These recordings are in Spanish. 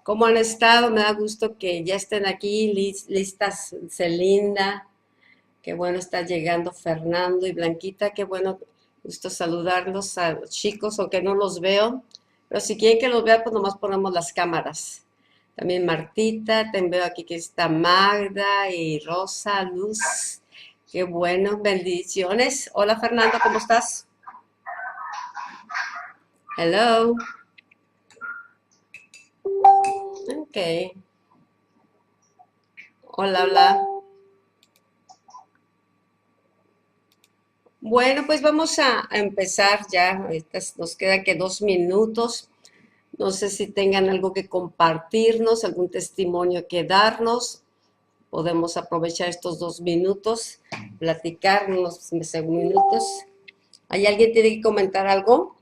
¿Cómo han estado? Me da gusto que ya estén aquí listas, Celinda. Qué bueno está llegando Fernando y Blanquita. Qué bueno, gusto saludarlos a los chicos, aunque no los veo. Pero si quieren que los vea, pues nomás ponemos las cámaras. También Martita, también veo aquí que está Magda y Rosa, Luz. Qué bueno, bendiciones. Hola Fernando, ¿cómo estás? Hello. Ok. Hola, hola. Bueno, pues vamos a empezar ya. Ahorita nos queda que 2 minutos. No sé si tengan algo que compartirnos, algún testimonio que darnos. Podemos aprovechar estos 2 minutos, platicar unos minutos. ¿Hay alguien que tiene que comentar algo?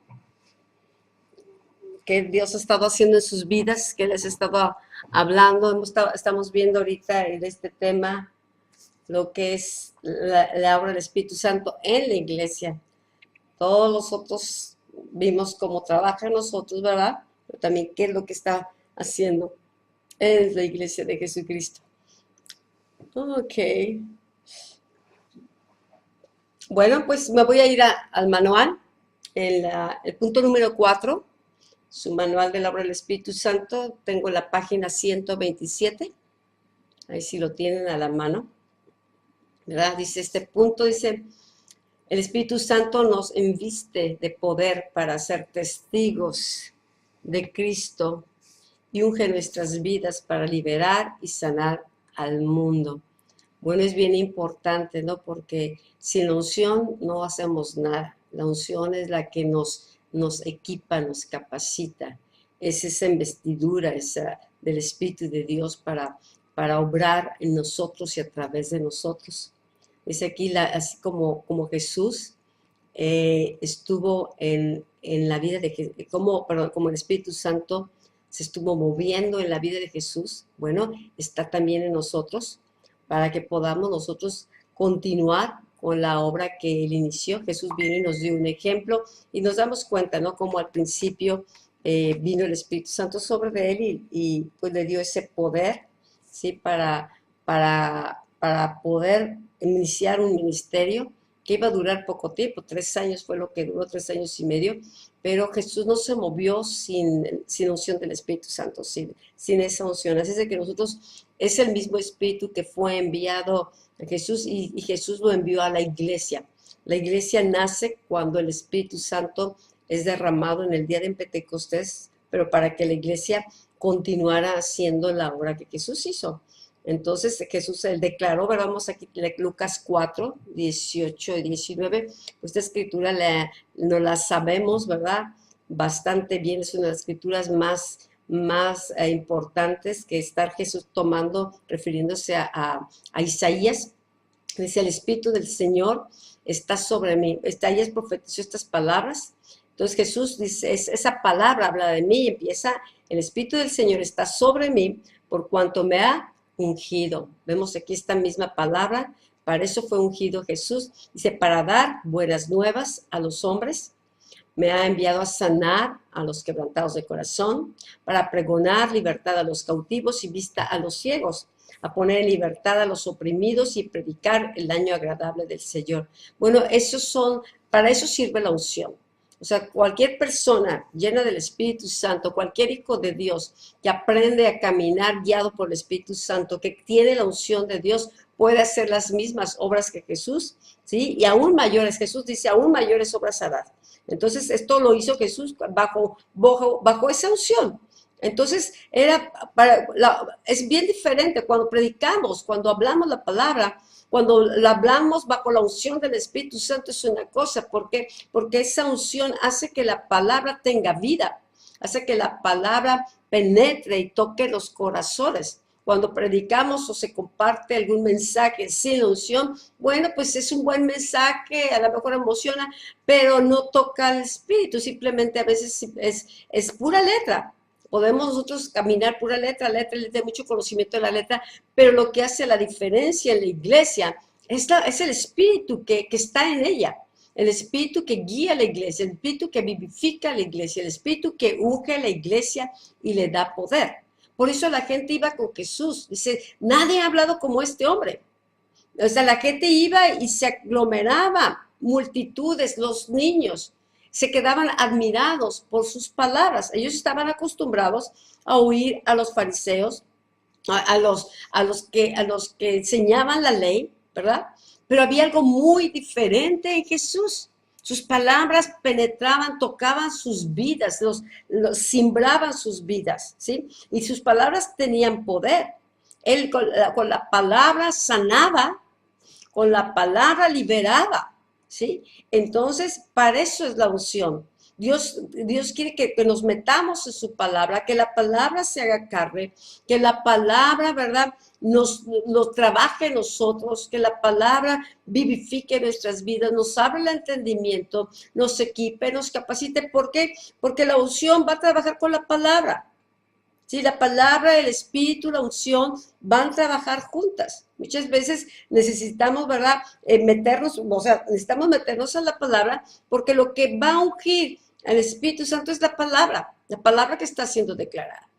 ¿Qué Dios ha estado haciendo en sus vidas? ¿Qué les ha estado hablando? Estamos viendo ahorita en este tema lo que es la obra del Espíritu Santo en la iglesia. Todos los otros vimos cómo trabaja en nosotros, ¿verdad? Pero también qué es lo que está haciendo en la iglesia de Jesucristo. Ok. Bueno, pues me voy a ir al manual, el punto número 4, su manual de la obra del Espíritu Santo. Tengo la página 127, ahí sí lo tienen a la mano, ¿verdad? Dice este punto, dice, el Espíritu Santo nos inviste de poder para ser testigos de Cristo y unge nuestras vidas para liberar y sanar al mundo. Bueno, es bien importante, ¿no? Porque sin la unción no hacemos nada. La unción es la que nos equipa, nos capacita. Es esa investidura del Espíritu de Dios para obrar en nosotros y a través de nosotros. Dice aquí, así como Jesús estuvo en la vida de como el Espíritu Santo se estuvo moviendo en la vida de Jesús, bueno, está también en nosotros para que podamos nosotros continuar con la obra que Él inició. Jesús vino y nos dio un ejemplo y nos damos cuenta, ¿no? Como al principio vino el Espíritu Santo sobre Él y pues le dio ese poder, ¿sí? Para poder iniciar un ministerio que iba a durar poco tiempo, 3 años fue lo que duró, 3 años y medio, pero Jesús no se movió sin unción del Espíritu Santo, sin esa unción. Así es de que nosotros, es el mismo Espíritu que fue enviado a Jesús y Jesús lo envió a la iglesia. La iglesia nace cuando el Espíritu Santo es derramado en el día de Pentecostés, pero para que la iglesia continuara haciendo la obra que Jesús hizo. Entonces Jesús él declaró, ¿verdad? Vamos aquí, Lucas 4, 18 y 19, esta escritura no la sabemos, ¿verdad? Bastante bien, es una de las escrituras más importantes que está Jesús tomando, refiriéndose a Isaías. Dice, el Espíritu del Señor está sobre mí. Isaías profetizó estas palabras. Entonces Jesús dice, esa palabra habla de mí y empieza, el Espíritu del Señor está sobre mí por cuanto me ha ungido. Vemos aquí esta misma palabra, para eso fue ungido Jesús. Dice, para dar buenas nuevas a los hombres. Me ha enviado a sanar a los quebrantados de corazón, para pregonar libertad a los cautivos y vista a los ciegos, a poner en libertad a los oprimidos y predicar el año agradable del Señor. Bueno, para eso sirve la unción. O sea, cualquier persona llena del Espíritu Santo, cualquier hijo de Dios que aprende a caminar guiado por el Espíritu Santo, que tiene la unción de Dios, puede hacer las mismas obras que Jesús, ¿sí? Y aún mayores, Jesús dice, aún mayores obras hará. Entonces, esto lo hizo Jesús bajo esa unción. Entonces, es bien diferente cuando predicamos, cuando hablamos la palabra, cuando la hablamos bajo la unción del Espíritu Santo es una cosa, porque esa unción hace que la palabra tenga vida, hace que la palabra penetre y toque los corazones. Cuando predicamos o se comparte algún mensaje sin unción, bueno, pues es un buen mensaje, a lo mejor emociona, pero no toca al espíritu, simplemente a veces es pura letra. Podemos nosotros caminar pura letra, mucho conocimiento de la letra, pero lo que hace la diferencia en la iglesia es el espíritu que está en ella. el Espíritu que guía a la iglesia, el Espíritu que vivifica a la iglesia, el Espíritu que unge a la iglesia y le da poder. Por eso la gente iba con Jesús. Dice, nadie ha hablado como este hombre. O sea, la gente iba y se aglomeraba, multitudes, los niños, se quedaban admirados por sus palabras. Ellos estaban acostumbrados a oír a los fariseos, a los que enseñaban la ley, ¿verdad? Pero había algo muy diferente en Jesús. Sus palabras penetraban, tocaban sus vidas, los simbraban sus vidas, ¿sí? Y sus palabras tenían poder. Él con la palabra sanaba, con la palabra liberaba, ¿sí? Entonces, para eso es la unción. Dios quiere que nos metamos en su palabra, que la palabra se haga carne, que la palabra, ¿verdad?, nos trabaje en nosotros, que la palabra vivifique nuestras vidas, nos abra el entendimiento, nos equipe, nos capacite. ¿Por qué? Porque la unción va a trabajar con la palabra. Sí, la palabra, el espíritu, la unción van a trabajar juntas. Muchas veces necesitamos, ¿verdad?, necesitamos meternos en la palabra, porque lo que va a ungir al Espíritu Santo es la palabra que está siendo declarada.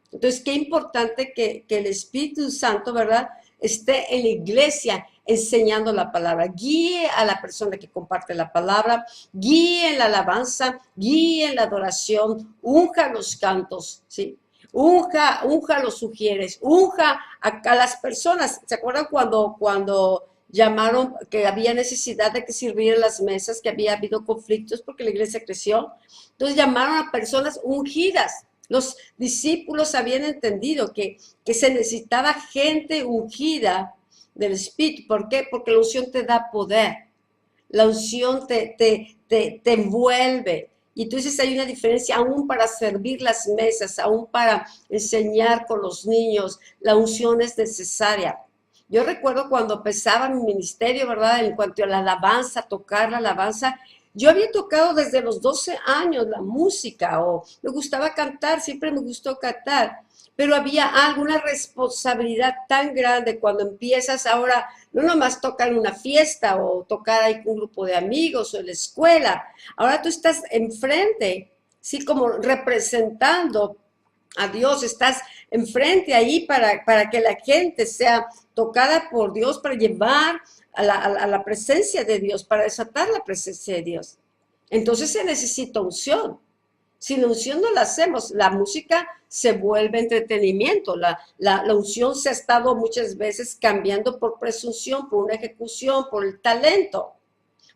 Entonces, qué importante que el Espíritu Santo, ¿verdad?, esté en la iglesia enseñando la palabra, guíe a la persona que comparte la palabra, guíe en la alabanza, guíe en la adoración, unja los cantos, ¿sí? Unja los sugieres, unja a las personas. ¿Se acuerdan cuando llamaron que había necesidad de que sirvieran las mesas, que había habido conflictos porque la iglesia creció? Entonces llamaron a personas ungidas. Los discípulos habían entendido que se necesitaba gente ungida del Espíritu. ¿Por qué? Porque la unción te da poder. La unción te envuelve. Y entonces hay una diferencia aún para servir las mesas, aún para enseñar con los niños. La unción es necesaria. Yo recuerdo cuando empezaba mi ministerio, ¿verdad?, en cuanto a la alabanza, tocar la alabanza, yo había tocado desde los 12 años la música, o me gustaba cantar, siempre me gustó cantar, pero había alguna responsabilidad tan grande cuando empiezas ahora, no nomás tocar en una fiesta o tocar ahí con un grupo de amigos o en la escuela, ahora tú estás enfrente, sí, como representando a Dios, estás enfrente ahí para que la gente sea tocada por Dios, para llevar a la presencia de Dios, para desatar la presencia de Dios. Entonces se necesita unción. Sin unción no la hacemos. La música se vuelve entretenimiento. La unción se ha estado muchas veces cambiando por presunción, por una ejecución, por el talento.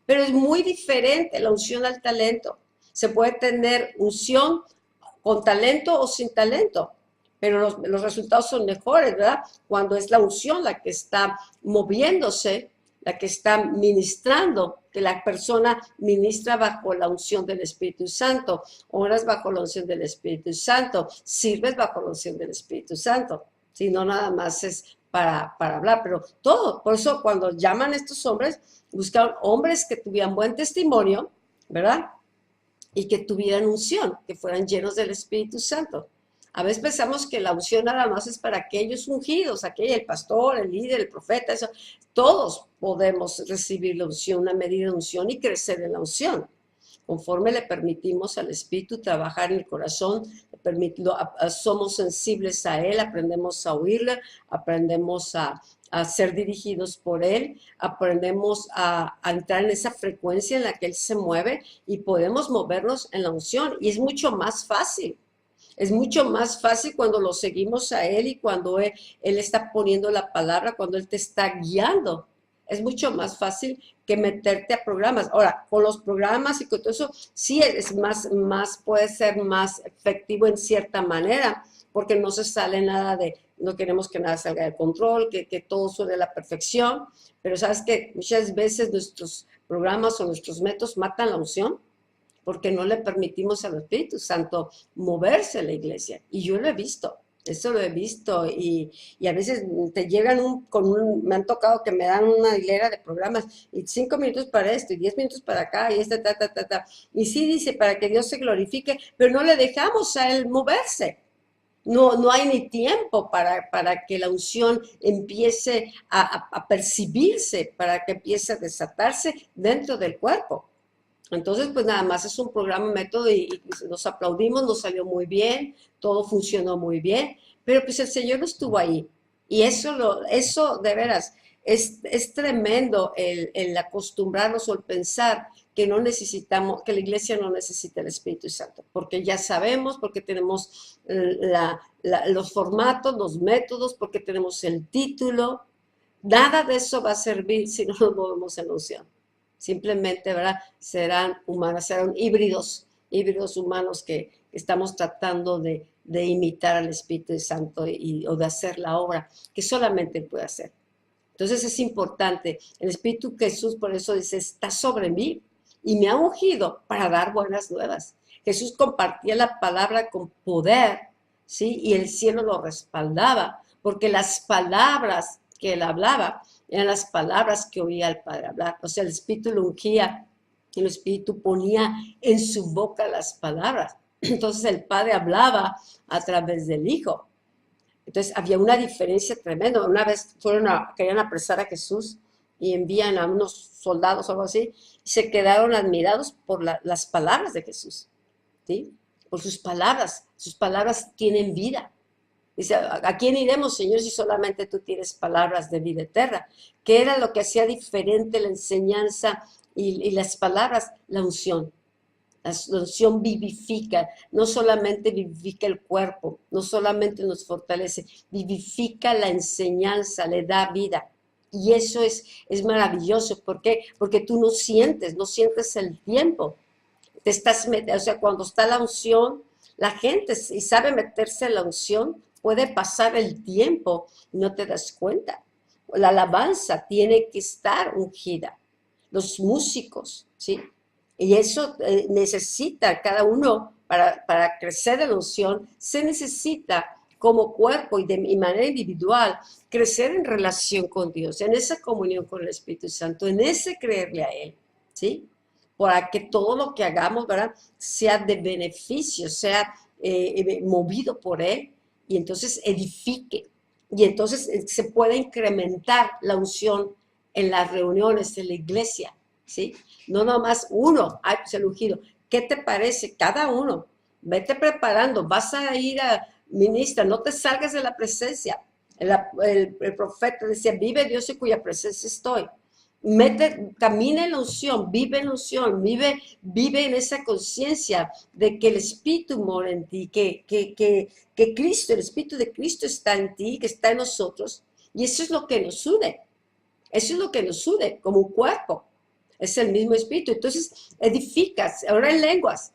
Pero es muy diferente la unción al talento. Se puede tener unción con talento o sin talento, pero los resultados son mejores, ¿verdad? Cuando es la unción la que está moviéndose, la que está ministrando, que la persona ministra bajo la unción del Espíritu Santo, oras bajo la unción del Espíritu Santo, sirves bajo la unción del Espíritu Santo, si no nada más es para hablar, pero todo. Por eso cuando llaman a estos hombres, buscaban hombres que tuvieran buen testimonio, ¿verdad?, y que tuvieran unción, que fueran llenos del Espíritu Santo. A veces pensamos que la unción nada más es para aquellos ungidos, el pastor, el líder, el profeta, eso. Todos podemos recibir la unción, una medida de unción y crecer en la unción. Conforme le permitimos al Espíritu trabajar en el corazón, somos sensibles a Él, aprendemos a oírle, aprendemos a ser dirigidos por Él, aprendemos a entrar en esa frecuencia en la que Él se mueve y podemos movernos en la unción. Y es mucho más fácil. Es mucho más fácil cuando lo seguimos a Él y cuando Él está poniendo la palabra, cuando Él te está guiando. Es mucho más fácil que meterte a programas. Ahora, con los programas y con todo eso, sí es puede ser más efectivo en cierta manera, porque no se sale nada no queremos que nada salga de control, que todo suene a la perfección, pero sabes que muchas veces nuestros programas o nuestros métodos matan la unción, porque no le permitimos al Espíritu Santo moverse en la iglesia. Y yo lo he visto, eso lo he visto, y a veces te llegan me han tocado que me dan una hilera de programas, y 5 minutos para esto, y 10 minutos para acá, y y sí dice, para que Dios se glorifique, pero no le dejamos a Él moverse. No hay ni tiempo para que la unción empiece a percibirse, para que empiece a desatarse dentro del cuerpo. Entonces, pues nada más es un programa, método y nos aplaudimos, nos salió muy bien, todo funcionó muy bien, pero pues el Señor no estuvo ahí. Y eso de veras es tremendo el acostumbrarnos o el pensar que no necesitamos, que la iglesia no necesita el Espíritu Santo, porque ya sabemos, porque tenemos los formatos, los métodos, porque tenemos el título. Nada de eso va a servir si no nos movemos en la unción. Simplemente, ¿verdad? Serán humanas, serán híbridos humanos que estamos tratando de imitar al Espíritu Santo o de hacer la obra que solamente Él puede hacer. Entonces es importante, el Espíritu Jesús por eso dice, está sobre mí y me ha ungido para dar buenas nuevas. Jesús compartía la palabra con poder, ¿sí? Y el cielo lo respaldaba, porque las palabras que él hablaba eran las palabras que oía el Padre hablar. O sea, el Espíritu lo ungía y el Espíritu ponía en su boca las palabras. Entonces el Padre hablaba a través del Hijo. Entonces había una diferencia tremenda. Una vez querían apresar a Jesús y envían a unos soldados o algo así, y se quedaron admirados por las palabras de Jesús, ¿sí? Por sus palabras tienen vida. Dice, ¿a quién iremos, Señor, si solamente tú tienes palabras de vida eterna? ¿Qué era lo que hacía diferente la enseñanza y las palabras? La unción. La unción vivifica, no solamente vivifica el cuerpo, no solamente nos fortalece, vivifica la enseñanza, le da vida. Y eso es maravilloso. ¿Por qué? Porque tú no sientes el tiempo. Te estás metiendo, o sea, cuando está la unción, la gente, si sabe meterse en la unción, puede pasar el tiempo y no te das cuenta. La alabanza tiene que estar ungida. Los músicos, ¿sí? Y eso necesita cada uno para crecer en la unción, se necesita como cuerpo y de manera individual crecer en relación con Dios, en esa comunión con el Espíritu Santo, en ese creerle a Él, ¿sí? Para que todo lo que hagamos, ¿verdad?, sea de beneficio, sea movido por Él y entonces edifique. Y entonces se puede incrementar la unción en las reuniones, en la iglesia, ¿sí? No nomás uno, ay, pues el ungido. ¿Qué te parece? Cada uno, vete preparando, vas a ir a ministra, no te salgas de la presencia. El profeta decía, vive Dios en cuya presencia estoy. Camina en la unción, vive en la unción, vive en esa conciencia de que el Espíritu mora en ti, que Cristo, el Espíritu de Cristo está en ti, que está en nosotros, y eso es lo que nos une. Eso es lo que nos une como un cuerpo. Es el mismo Espíritu. Entonces, edificas, ora en lenguas,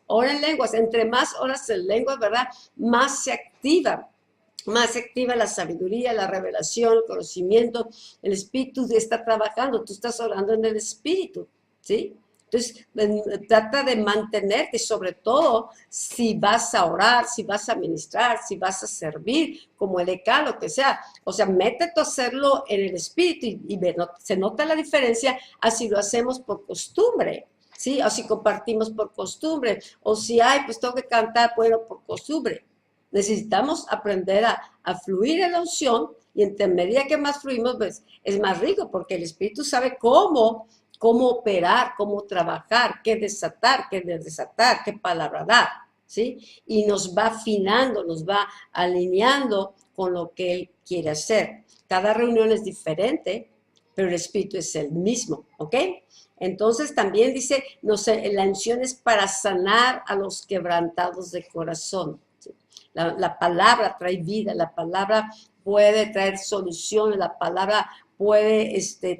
entre más horas en lenguas, ¿verdad? Más se activa la sabiduría, la revelación, el conocimiento, el Espíritu está trabajando, tú estás orando en el Espíritu, ¿sí? Entonces, trata de mantenerte, sobre todo si vas a orar, si vas a ministrar, si vas a servir, como el ECA, lo que sea. O sea, métete a hacerlo en el Espíritu y se nota la diferencia así lo hacemos por costumbre, ¿sí? O si compartimos por costumbre, o si, pues tengo que cantar, bueno, por costumbre. Necesitamos aprender a fluir en la unción y entre medida que más fluimos, pues, es más rico porque el Espíritu sabe cómo operar, cómo trabajar, qué desatar, qué desatar, qué palabra dar, ¿sí? Y nos va afinando, nos va alineando con lo que Él quiere hacer. Cada reunión es diferente, pero el Espíritu es el mismo, ¿ok? Entonces también dice, no sé, la unción es para sanar a los quebrantados de corazón. La palabra trae vida, la palabra puede traer soluciones, la palabra puede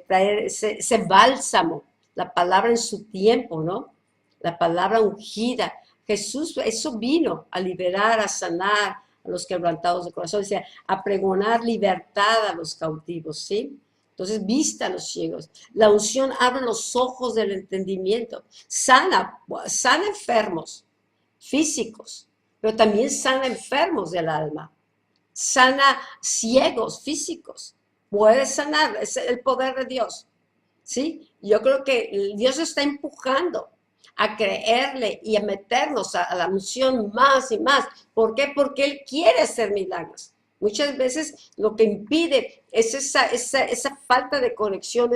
traer ese bálsamo, la palabra en su tiempo, ¿no? La palabra ungida. Jesús, eso vino a liberar, a sanar a los quebrantados de corazón, o sea, a pregonar libertad a los cautivos, ¿sí? Entonces, vista a los ciegos. La unción abre los ojos del entendimiento, sana enfermos físicos, pero también sana enfermos del alma, sana ciegos físicos, puede sanar, es el poder de Dios, ¿sí? Yo creo que Dios está empujando a creerle y a meternos a la unción más y más. ¿Por qué? Porque Él quiere hacer milagros. Muchas veces lo que impide es esa falta de conexión,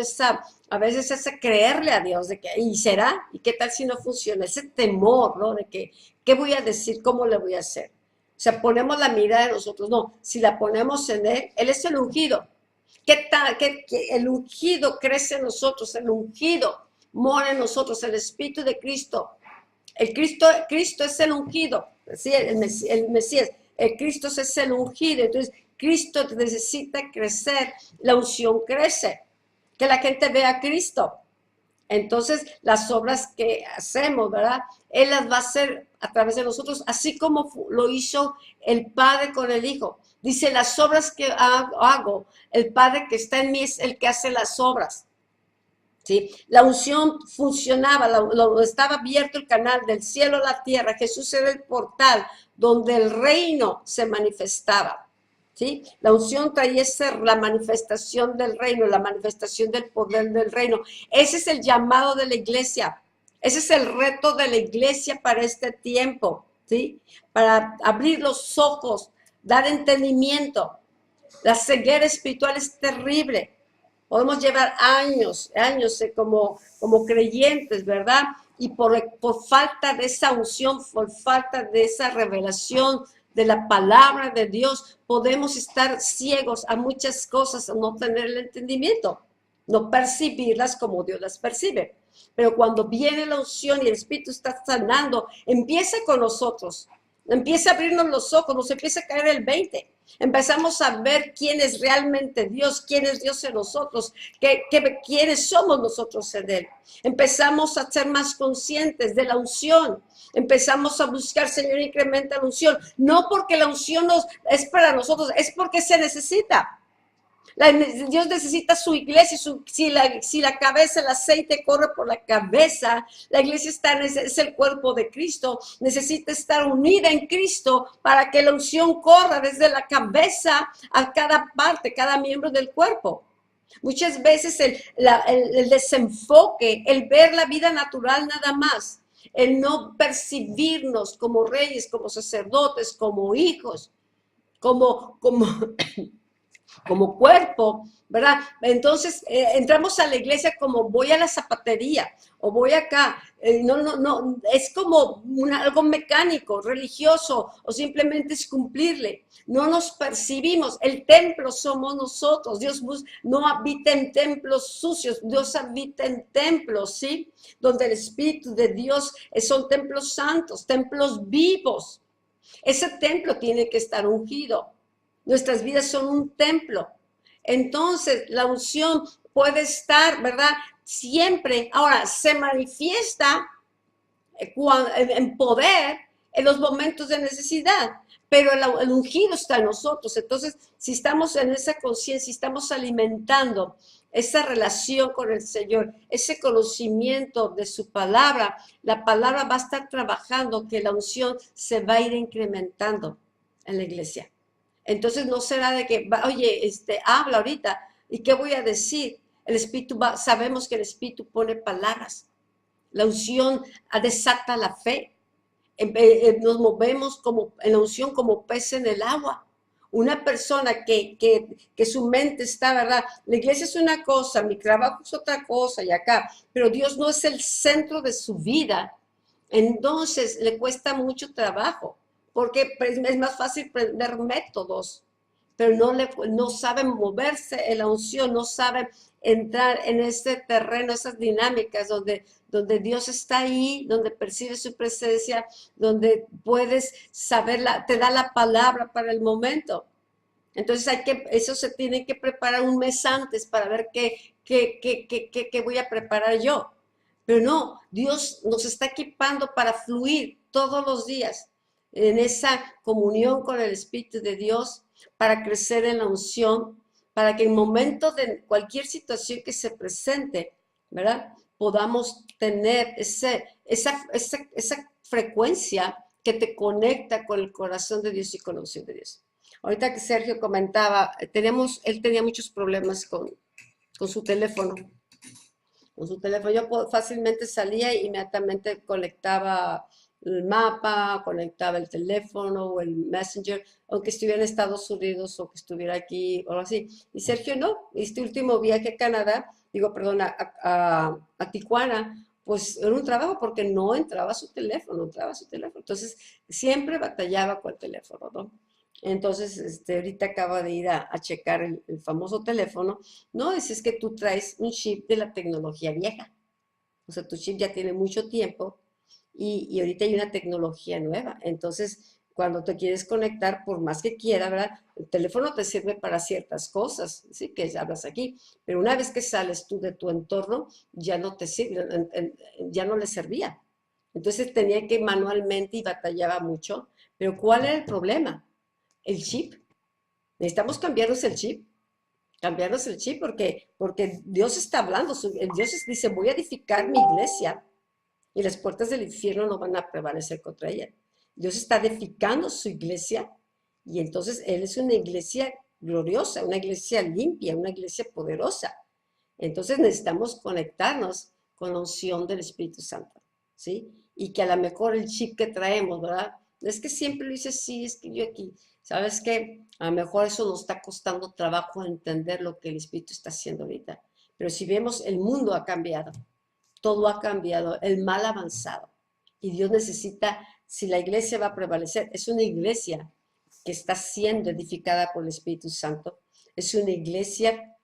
a veces esa creerle a Dios, de que, ¿y será? ¿Y qué tal si no funciona? Ese temor, ¿no? De que, ¿qué voy a decir? ¿Cómo le voy a hacer? O sea, ponemos la mirada en nosotros. No, si la ponemos en Él es el ungido. ¿Qué tal? Que el ungido crece en nosotros, el ungido mora en nosotros, el Espíritu de Cristo. Cristo es el ungido, ¿sí? El Mesías. El Cristo es el ungido. Entonces, Cristo necesita crecer, la unción crece, que la gente vea a Cristo. Entonces, las obras que hacemos, ¿verdad? Él las va a hacer a través de nosotros, así como lo hizo el Padre con el Hijo. Dice, las obras que hago, el Padre que está en mí es el que hace las obras. ¿Sí? La unción funcionaba, estaba abierto el canal del cielo a la tierra. Jesús era el portal donde el reino se manifestaba. ¿Sí? La unción traía la manifestación del reino, la manifestación del poder del reino. Ese es el llamado de la iglesia. Ese es el reto de la iglesia para este tiempo. ¿Sí? Para abrir los ojos, dar entendimiento. La ceguera espiritual es terrible. Podemos llevar años como creyentes, ¿verdad? Y por falta de esa unción, por falta de esa revelación de la palabra de Dios, podemos estar ciegos a muchas cosas, a no tener el entendimiento, no percibirlas como Dios las percibe. Pero cuando viene la unción y el Espíritu está sanando, empieza con nosotros, empieza a abrirnos los ojos, nos empieza a caer el 20. Empezamos a ver quién es realmente Dios, quién es Dios en nosotros, quiénes somos nosotros en Él. Empezamos a ser más conscientes de la unción. Empezamos a buscar, Señor, incrementa la unción. No porque la unción es para nosotros, es porque se necesita. Dios necesita su iglesia, si la cabeza, el aceite corre por la cabeza, la iglesia es el cuerpo de Cristo, necesita estar unida en Cristo para que la unción corra desde la cabeza a cada parte, cada miembro del cuerpo. Muchas veces el desenfoque, el ver la vida natural nada más, el no percibirnos como reyes, como sacerdotes, como hijos, como cuerpo, ¿verdad? Entonces entramos a la iglesia como voy a la zapatería o voy acá. No, es como algo mecánico, religioso o simplemente es cumplirle. No nos percibimos. El templo somos nosotros. Dios no habita en templos sucios. Dios habita en templos, ¿sí? Donde el Espíritu de Dios son templos santos, templos vivos. Ese templo tiene que estar ungido. Nuestras vidas son un templo. Entonces, la unción puede estar, ¿verdad? Siempre. Ahora, se manifiesta en poder en los momentos de necesidad, pero el ungido está en nosotros. Entonces, si estamos en esa conciencia, estamos alimentando esa relación con el Señor, ese conocimiento de su palabra, la palabra va a estar trabajando, que la unción se va a ir incrementando en la iglesia. Entonces no será de que, oye, habla ahorita, ¿y qué voy a decir? El Espíritu sabemos que el Espíritu pone palabras. La unción desata la fe. Nos movemos como en la unción como pez en el agua. Una persona que su mente está, ¿verdad? La iglesia es una cosa, mi trabajo es otra cosa y acá, pero Dios no es el centro de su vida. Entonces le cuesta mucho trabajo, porque es más fácil aprender métodos, pero no saben moverse en la unción, no saben entrar en ese terreno, esas dinámicas donde Dios está ahí, donde percibes su presencia, donde puedes saberla, te da la palabra para el momento. Entonces eso se tiene que preparar un mes antes para ver qué voy a preparar yo. Pero no, Dios nos está equipando para fluir todos los días en esa comunión con el Espíritu de Dios, para crecer en la unción, para que en momentos de cualquier situación que se presente, ¿verdad? Podamos tener esa frecuencia que te conecta con el corazón de Dios y con la unción de Dios. Ahorita que Sergio comentaba, él tenía muchos problemas con su teléfono. Con su teléfono yo fácilmente salía e inmediatamente conectaba el mapa, conectaba el teléfono o el Messenger, aunque estuviera en Estados Unidos o que estuviera aquí o algo así. Y Sergio no, este último viaje a Canadá, digo, perdón, a Tijuana, pues era un trabajo porque no entraba su teléfono, no entraba su teléfono. Entonces, siempre batallaba con el teléfono, ¿no? Entonces, ahorita acaba de ir a checar el famoso teléfono. No, es que tú traes un chip de la tecnología vieja. O sea, tu chip ya tiene mucho tiempo y ahorita hay una tecnología nueva. Entonces, cuando te quieres conectar, por más que quiera, ¿verdad? El teléfono te sirve para ciertas cosas, ¿sí? Que hablas aquí. Pero una vez que sales tú de tu entorno, ya no te sirve, ya no le servía. Entonces tenía que manualmente y batallaba mucho. Pero ¿cuál era el problema? El chip. Necesitamos cambiarnos el chip porque Dios está hablando, Dios dice, voy a edificar mi iglesia y las puertas del infierno no van a prevalecer contra ella. Dios está edificando su iglesia y entonces Él es una iglesia gloriosa, una iglesia limpia, una iglesia poderosa. Entonces necesitamos conectarnos con la unción del Espíritu Santo, ¿sí? Y que a lo mejor el chip que traemos, ¿verdad? Es que siempre lo dice, sí, es que yo aquí, ¿sabes qué? A lo mejor eso nos está costando trabajo entender lo que el Espíritu está haciendo ahorita. Pero si vemos, el mundo ha cambiado, todo ha cambiado, el mal ha avanzado. Y Dios necesita, si la iglesia va a prevalecer, es una iglesia que está siendo edificada por el Espíritu Santo, es una iglesia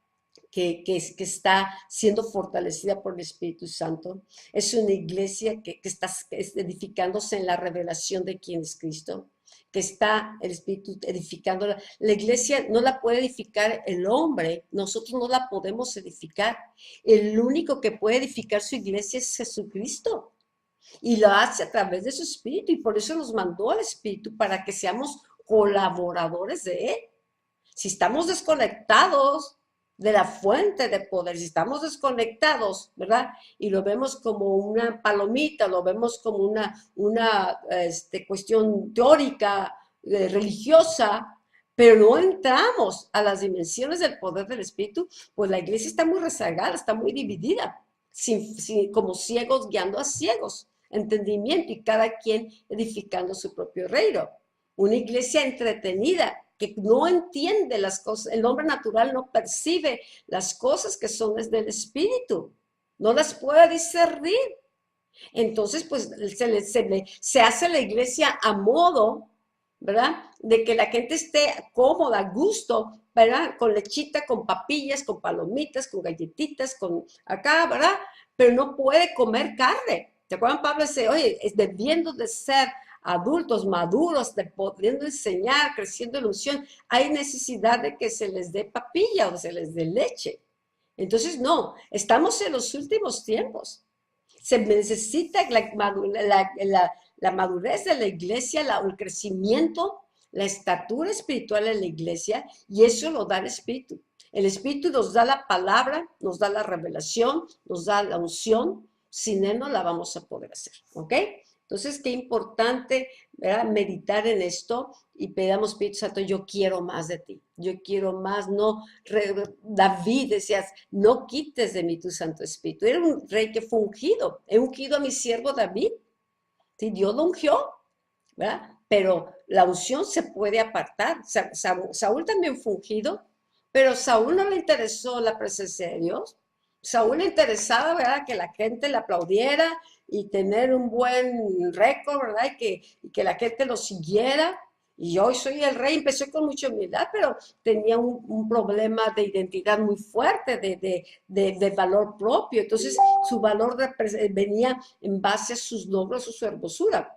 que está siendo fortalecida por el Espíritu Santo. Es una iglesia que está edificándose en la revelación de quién es Cristo, que está el Espíritu edificando. La iglesia no la puede edificar el hombre, nosotros no la podemos edificar. El único que puede edificar su iglesia es Jesucristo. Y lo hace a través de su Espíritu, y por eso nos mandó al Espíritu, para que seamos colaboradores de Él. Si estamos desconectados de la fuente de poder, si estamos desconectados, ¿verdad? Y lo vemos como una palomita, lo vemos como una cuestión teórica, religiosa, pero no entramos a las dimensiones del poder del Espíritu, pues la iglesia está muy rezagada, está muy dividida, como ciegos guiando a ciegos, entendimiento y cada quien edificando su propio reino. Una iglesia entretenida, que no entiende las cosas, el hombre natural no percibe las cosas que son desde el Espíritu, no las puede discernir. Entonces, pues se hace la iglesia a modo, ¿verdad? De que la gente esté cómoda, a gusto, ¿verdad? Con lechita, con papillas, con palomitas, con galletitas, con acá, ¿verdad? Pero no puede comer carne. ¿Te acuerdan? Pablo dice, oye, debiendo de ser adultos maduros, de pudiendo enseñar, creciendo en unción, hay necesidad de que se les dé papilla o se les dé leche. Entonces, no, estamos en los últimos tiempos. Se necesita la madurez de la iglesia, el crecimiento, la estatura espiritual de la iglesia, y eso lo da el Espíritu. El Espíritu nos da la palabra, nos da la revelación, nos da la unción. Sin Él no la vamos a poder hacer, ¿ok? Entonces, qué importante, ¿verdad? Meditar en esto y pedamos, Espíritu Santo, yo quiero más de ti, yo quiero más, no, David decías, no quites de mí tu Santo Espíritu. Era un rey que fue ungido, he ungido a mi siervo David, ¿sí? Dios lo ungió, ¿verdad? Pero la unción se puede apartar. Saúl también fue ungido, pero Saúl no le interesó la presencia de Dios. Saúl le interesaba, ¿verdad? Que la gente le aplaudiera y tener un buen récord, ¿verdad? Y que la gente lo siguiera. Y hoy soy el rey, empezó con mucha humildad, pero tenía un problema de identidad muy fuerte, de valor propio. Entonces, su valor venía en base a sus logros, a su hermosura.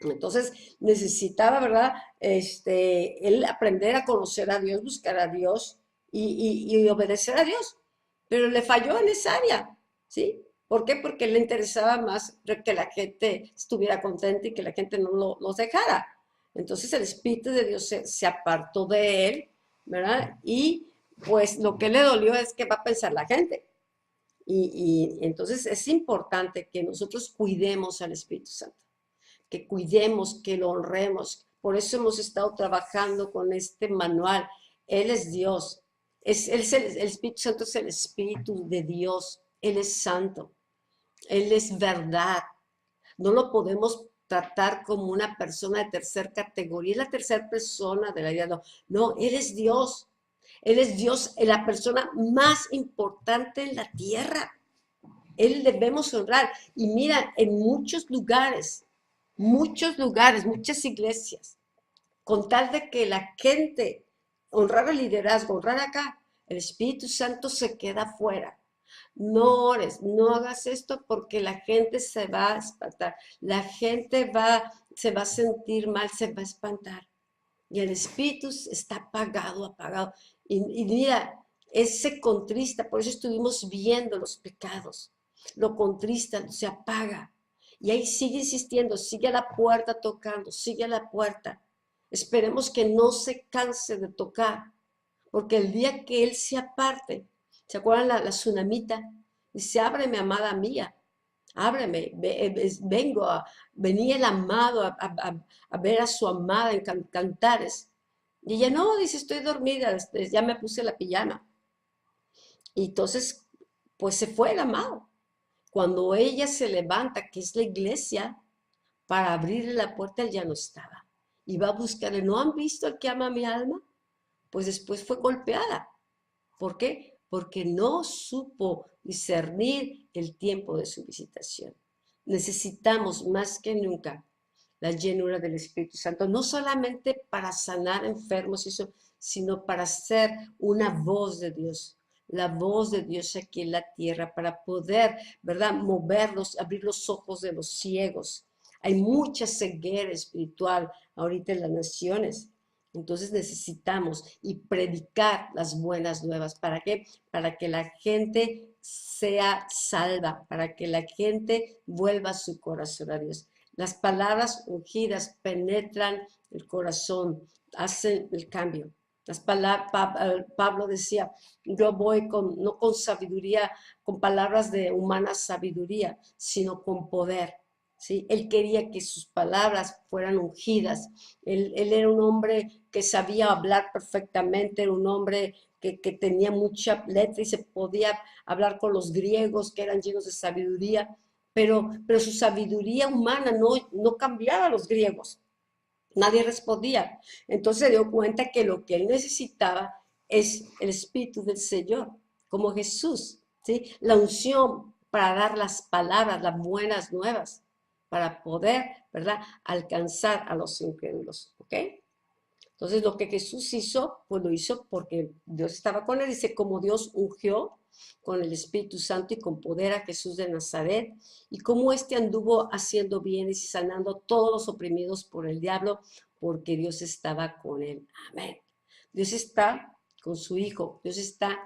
Entonces necesitaba, ¿verdad? Él aprender a conocer a Dios, buscar a Dios y obedecer a Dios. Pero le falló en esa área, ¿sí? ¿Por qué? Porque le interesaba más que la gente estuviera contenta y que la gente no los dejara. Entonces el Espíritu de Dios se apartó de él, ¿verdad? Y pues lo que le dolió es que va a pensar la gente. Y entonces es importante que nosotros cuidemos al Espíritu Santo, que cuidemos, que lo honremos. Por eso hemos estado trabajando con este manual. Él es Dios. El Espíritu Santo es el Espíritu de Dios. Él es santo. Él es verdad. No lo podemos tratar como una persona de tercera categoría, es la tercera persona de la vida, no, no, Él es Dios. Él es Dios, la persona más importante en la tierra. Él debemos honrar. Y mira, en muchos lugares, muchas iglesias, con tal de que la gente honrar el liderazgo, honrar acá, el Espíritu Santo se queda fuera. No ores, no hagas esto porque la gente se va a espantar, la gente se va a sentir mal, se va a espantar. Y el espíritu está apagado, apagado. Y mira, se contrista, por eso estuvimos viendo los pecados. Lo contrista, se apaga. Y ahí sigue insistiendo, sigue a la puerta tocando, sigue a la puerta. Esperemos que no se canse de tocar, porque el día que él se aparte, ¿se acuerdan la tsunamita? Dice, ábreme, amada mía, ábreme, venía el amado a ver a su amada en cantares. Y ella, no, dice, estoy dormida, ya me puse la pijama. Y entonces, pues se fue el amado. Cuando ella se levanta, que es la iglesia, para abrirle la puerta, él ya no estaba. Y va a buscarle, ¿no han visto al que ama mi alma? Pues después fue golpeada. ¿Por qué? Porque no supo discernir el tiempo de su visitación. Necesitamos más que nunca la llenura del Espíritu Santo, no solamente para sanar enfermos, sino para ser una voz de Dios, la voz de Dios aquí en la tierra, para poder, ¿verdad?, moverlos, abrir los ojos de los ciegos. Hay mucha ceguera espiritual ahorita en las naciones. Entonces necesitamos y predicar las buenas nuevas. ¿Para qué? Para que la gente sea salva, para que la gente vuelva su corazón a Dios. Las palabras ungidas penetran el corazón, hacen el cambio. Pablo decía, yo voy no con sabiduría, con palabras de humana sabiduría, sino con poder. ¿Sí? Él quería que sus palabras fueran ungidas. Él era un hombre que sabía hablar perfectamente, era un hombre que tenía mucha letra y se podía hablar con los griegos que eran llenos de sabiduría, pero su sabiduría humana no cambiaba a los griegos. Nadie respondía. Entonces se dio cuenta que lo que él necesitaba es el Espíritu del Señor, como Jesús, ¿sí? La unción para dar las palabras, las buenas nuevas, para poder, ¿verdad?, alcanzar a los incrédulos, ¿ok? Entonces lo que Jesús hizo, pues lo hizo porque Dios estaba con él. Dice, como Dios ungió con el Espíritu Santo y con poder a Jesús de Nazaret, y como éste anduvo haciendo bienes y sanando a todos los oprimidos por el diablo, porque Dios estaba con él. Amén. Dios está con su Hijo, Dios está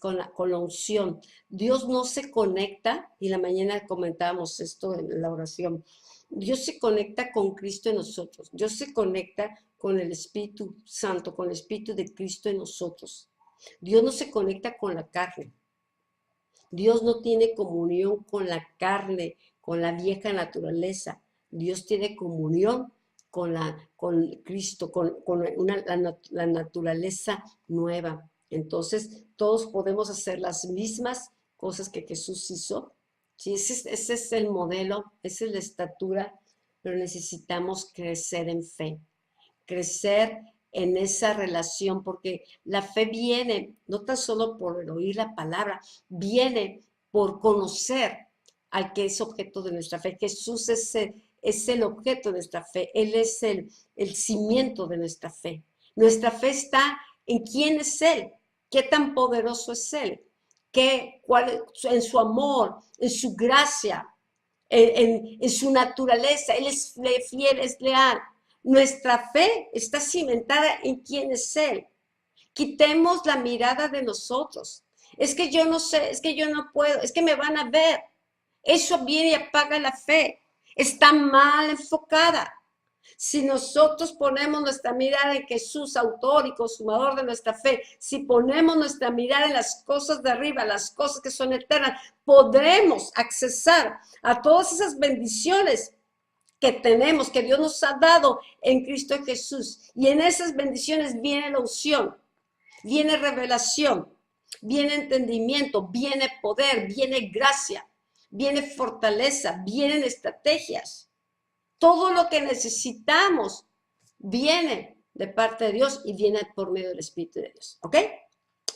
con la unción. Dios no se conecta, y la mañana comentábamos esto en la oración, Dios se conecta con Cristo en nosotros, Dios se conecta con el Espíritu Santo, con el Espíritu de Cristo en nosotros. Dios no se conecta con la carne. Dios no tiene comunión con la carne, con la vieja naturaleza. Dios tiene comunión con Cristo, la naturaleza nueva. Entonces, todos podemos hacer las mismas cosas que Jesús hizo. Sí, ese es el modelo, esa es la estatura, pero necesitamos crecer en fe, crecer en esa relación, porque la fe viene no tan solo por el oír la palabra, viene por conocer al que es objeto de nuestra fe. Jesús es el objeto de nuestra fe, Él es el cimiento de nuestra fe. Nuestra fe está en quién es Él, qué tan poderoso es Él, en su amor, en su gracia, en su naturaleza. Él es fiel, es leal. Nuestra fe está cimentada en quién es Él. Quitemos la mirada de nosotros. Es que yo no sé, es que yo no puedo, es que me van a ver. Eso viene y apaga la fe. Está mal enfocada. Si nosotros ponemos nuestra mirada en Jesús, autor y consumador de nuestra fe, si ponemos nuestra mirada en las cosas de arriba, las cosas que son eternas, podremos accesar a todas esas bendiciones que tenemos, que Dios nos ha dado en Cristo Jesús. Y en esas bendiciones viene la unción, viene revelación, viene entendimiento, viene poder, viene gracia, viene fortaleza, vienen estrategias. Todo lo que necesitamos viene de parte de Dios y viene por medio del Espíritu de Dios. ¿Ok?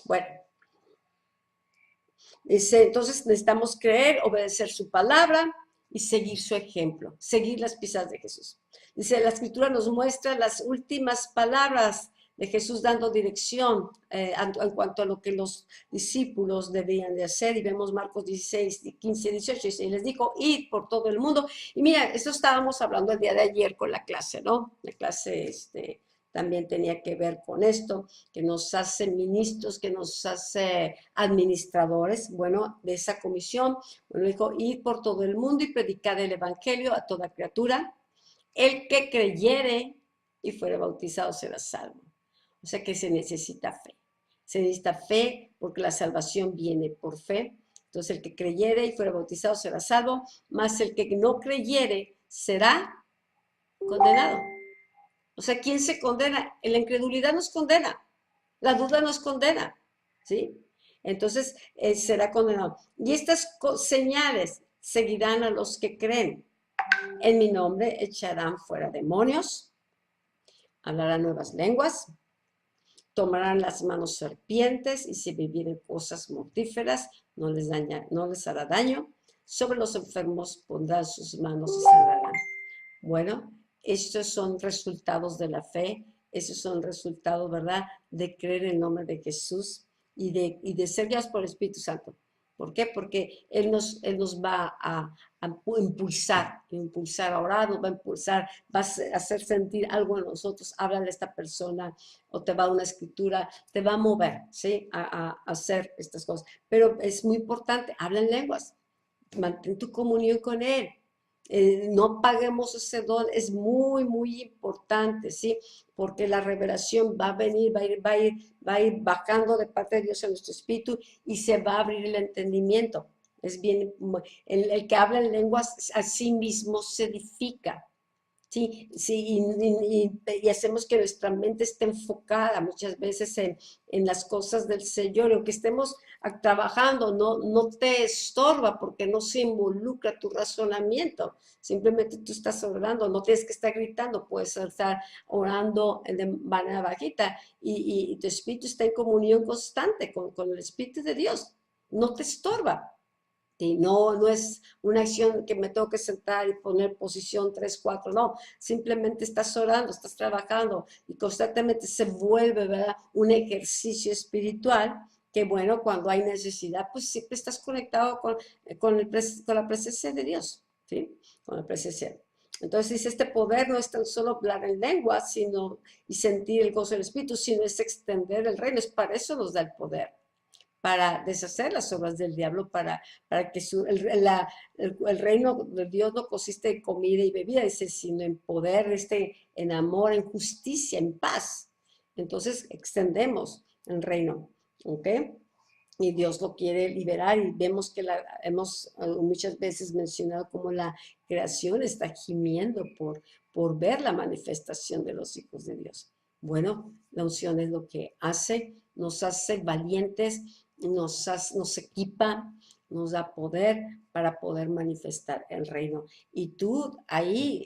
Bueno. Dice, entonces necesitamos creer, obedecer su palabra y seguir su ejemplo, seguir las pisadas de Jesús. Dice, la Escritura nos muestra las últimas palabras de Jesús dando dirección en cuanto a lo que los discípulos debían de hacer. Y vemos Marcos 16, 15, 18, y les dijo, id por todo el mundo. Y mira, esto estábamos hablando el día de ayer con la clase, ¿no? La clase, también tenía que ver con esto, que nos hace ministros, que nos hace administradores, bueno, de esa comisión. Bueno, dijo, ir por todo el mundo y predicar el evangelio a toda criatura. El que creyere y fuere bautizado será salvo. O sea que se necesita fe. Se necesita fe porque la salvación viene por fe. Entonces el que creyere y fuere bautizado será salvo, mas el que no creyere será condenado. O sea, ¿quién se condena? La incredulidad nos condena, la duda nos condena, ¿sí? Entonces, será condenado. Y estas señales seguirán a los que creen. En mi nombre echarán fuera demonios, hablarán nuevas lenguas, tomarán las manos serpientes y si bebieren cosas mortíferas no les hará daño. Sobre los enfermos pondrán sus manos y sanarán. Bueno, estos son resultados de la fe, esos son resultados, ¿verdad?, de creer en el nombre de Jesús y de ser guiados por el Espíritu Santo. ¿Por qué? Porque Él nos va a impulsar a orar, nos va a impulsar, va a hacer sentir algo en nosotros, háblale a esta persona, o te va a dar una escritura, te va a mover, ¿sí?, a hacer estas cosas. Pero es muy importante, habla en lenguas, mantén tu comunión con Él. No paguemos ese don, es muy, muy importante, ¿sí? Porque la revelación va a venir, va a ir bajando de parte de Dios en nuestro espíritu y se va a abrir el entendimiento. Es bien, el que habla en lenguas a sí mismo se edifica. Sí, sí, y hacemos que nuestra mente esté enfocada muchas veces en las cosas del Señor, o que estemos trabajando, no te estorba porque no se involucra tu razonamiento, simplemente tú estás orando, no tienes que estar gritando, puedes estar orando de manera bajita y tu espíritu está en comunión constante con el Espíritu de Dios, no te estorba. Y no es una acción que me tengo que sentar y poner posición 3, 4, no, simplemente estás orando, estás trabajando y constantemente se vuelve, ¿verdad?, un ejercicio espiritual que, bueno, cuando hay necesidad, pues siempre estás conectado con la presencia de Dios, ¿sí? Con la presencia. Entonces dice, este poder no es tan solo hablar en lengua y sentir el gozo del Espíritu, sino es extender el reino, es para eso nos da el poder, para deshacer las obras del diablo, para que el reino de Dios no consiste en comida y bebida, dice, sino en poder, en amor, en justicia, en paz. Entonces extendemos el reino, ¿ok? Y Dios lo quiere liberar y vemos que hemos muchas veces mencionado cómo la creación está gimiendo por ver la manifestación de los hijos de Dios. Bueno, la unción es lo que nos hace valientes, nos equipa, nos da poder para poder manifestar el reino. Y tú ahí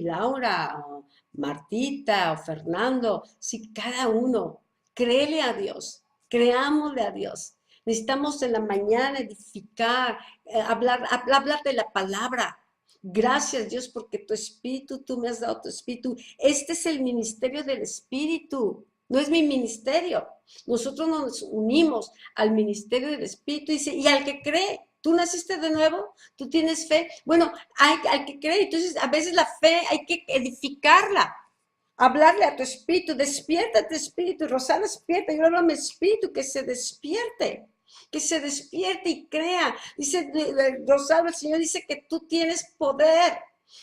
Laura, o Martita, o Fernando, si cada uno, créele a Dios, creámosle a Dios. Necesitamos en la mañana edificar, hablar de la palabra. Gracias, Dios, porque tu espíritu, tú me has dado tu espíritu. Este es el ministerio del espíritu, no es mi ministerio. Nosotros nos unimos al ministerio del espíritu y al que cree. ¿Tú naciste de nuevo? ¿Tú tienes fe? Bueno, hay que creer. Entonces, a veces la fe hay que edificarla. Hablarle a tu espíritu, despierta tu espíritu, Rosana, despierta, yo hablo a mi espíritu, que se despierte y crea. Dice Rosario, el Señor dice que tú tienes poder,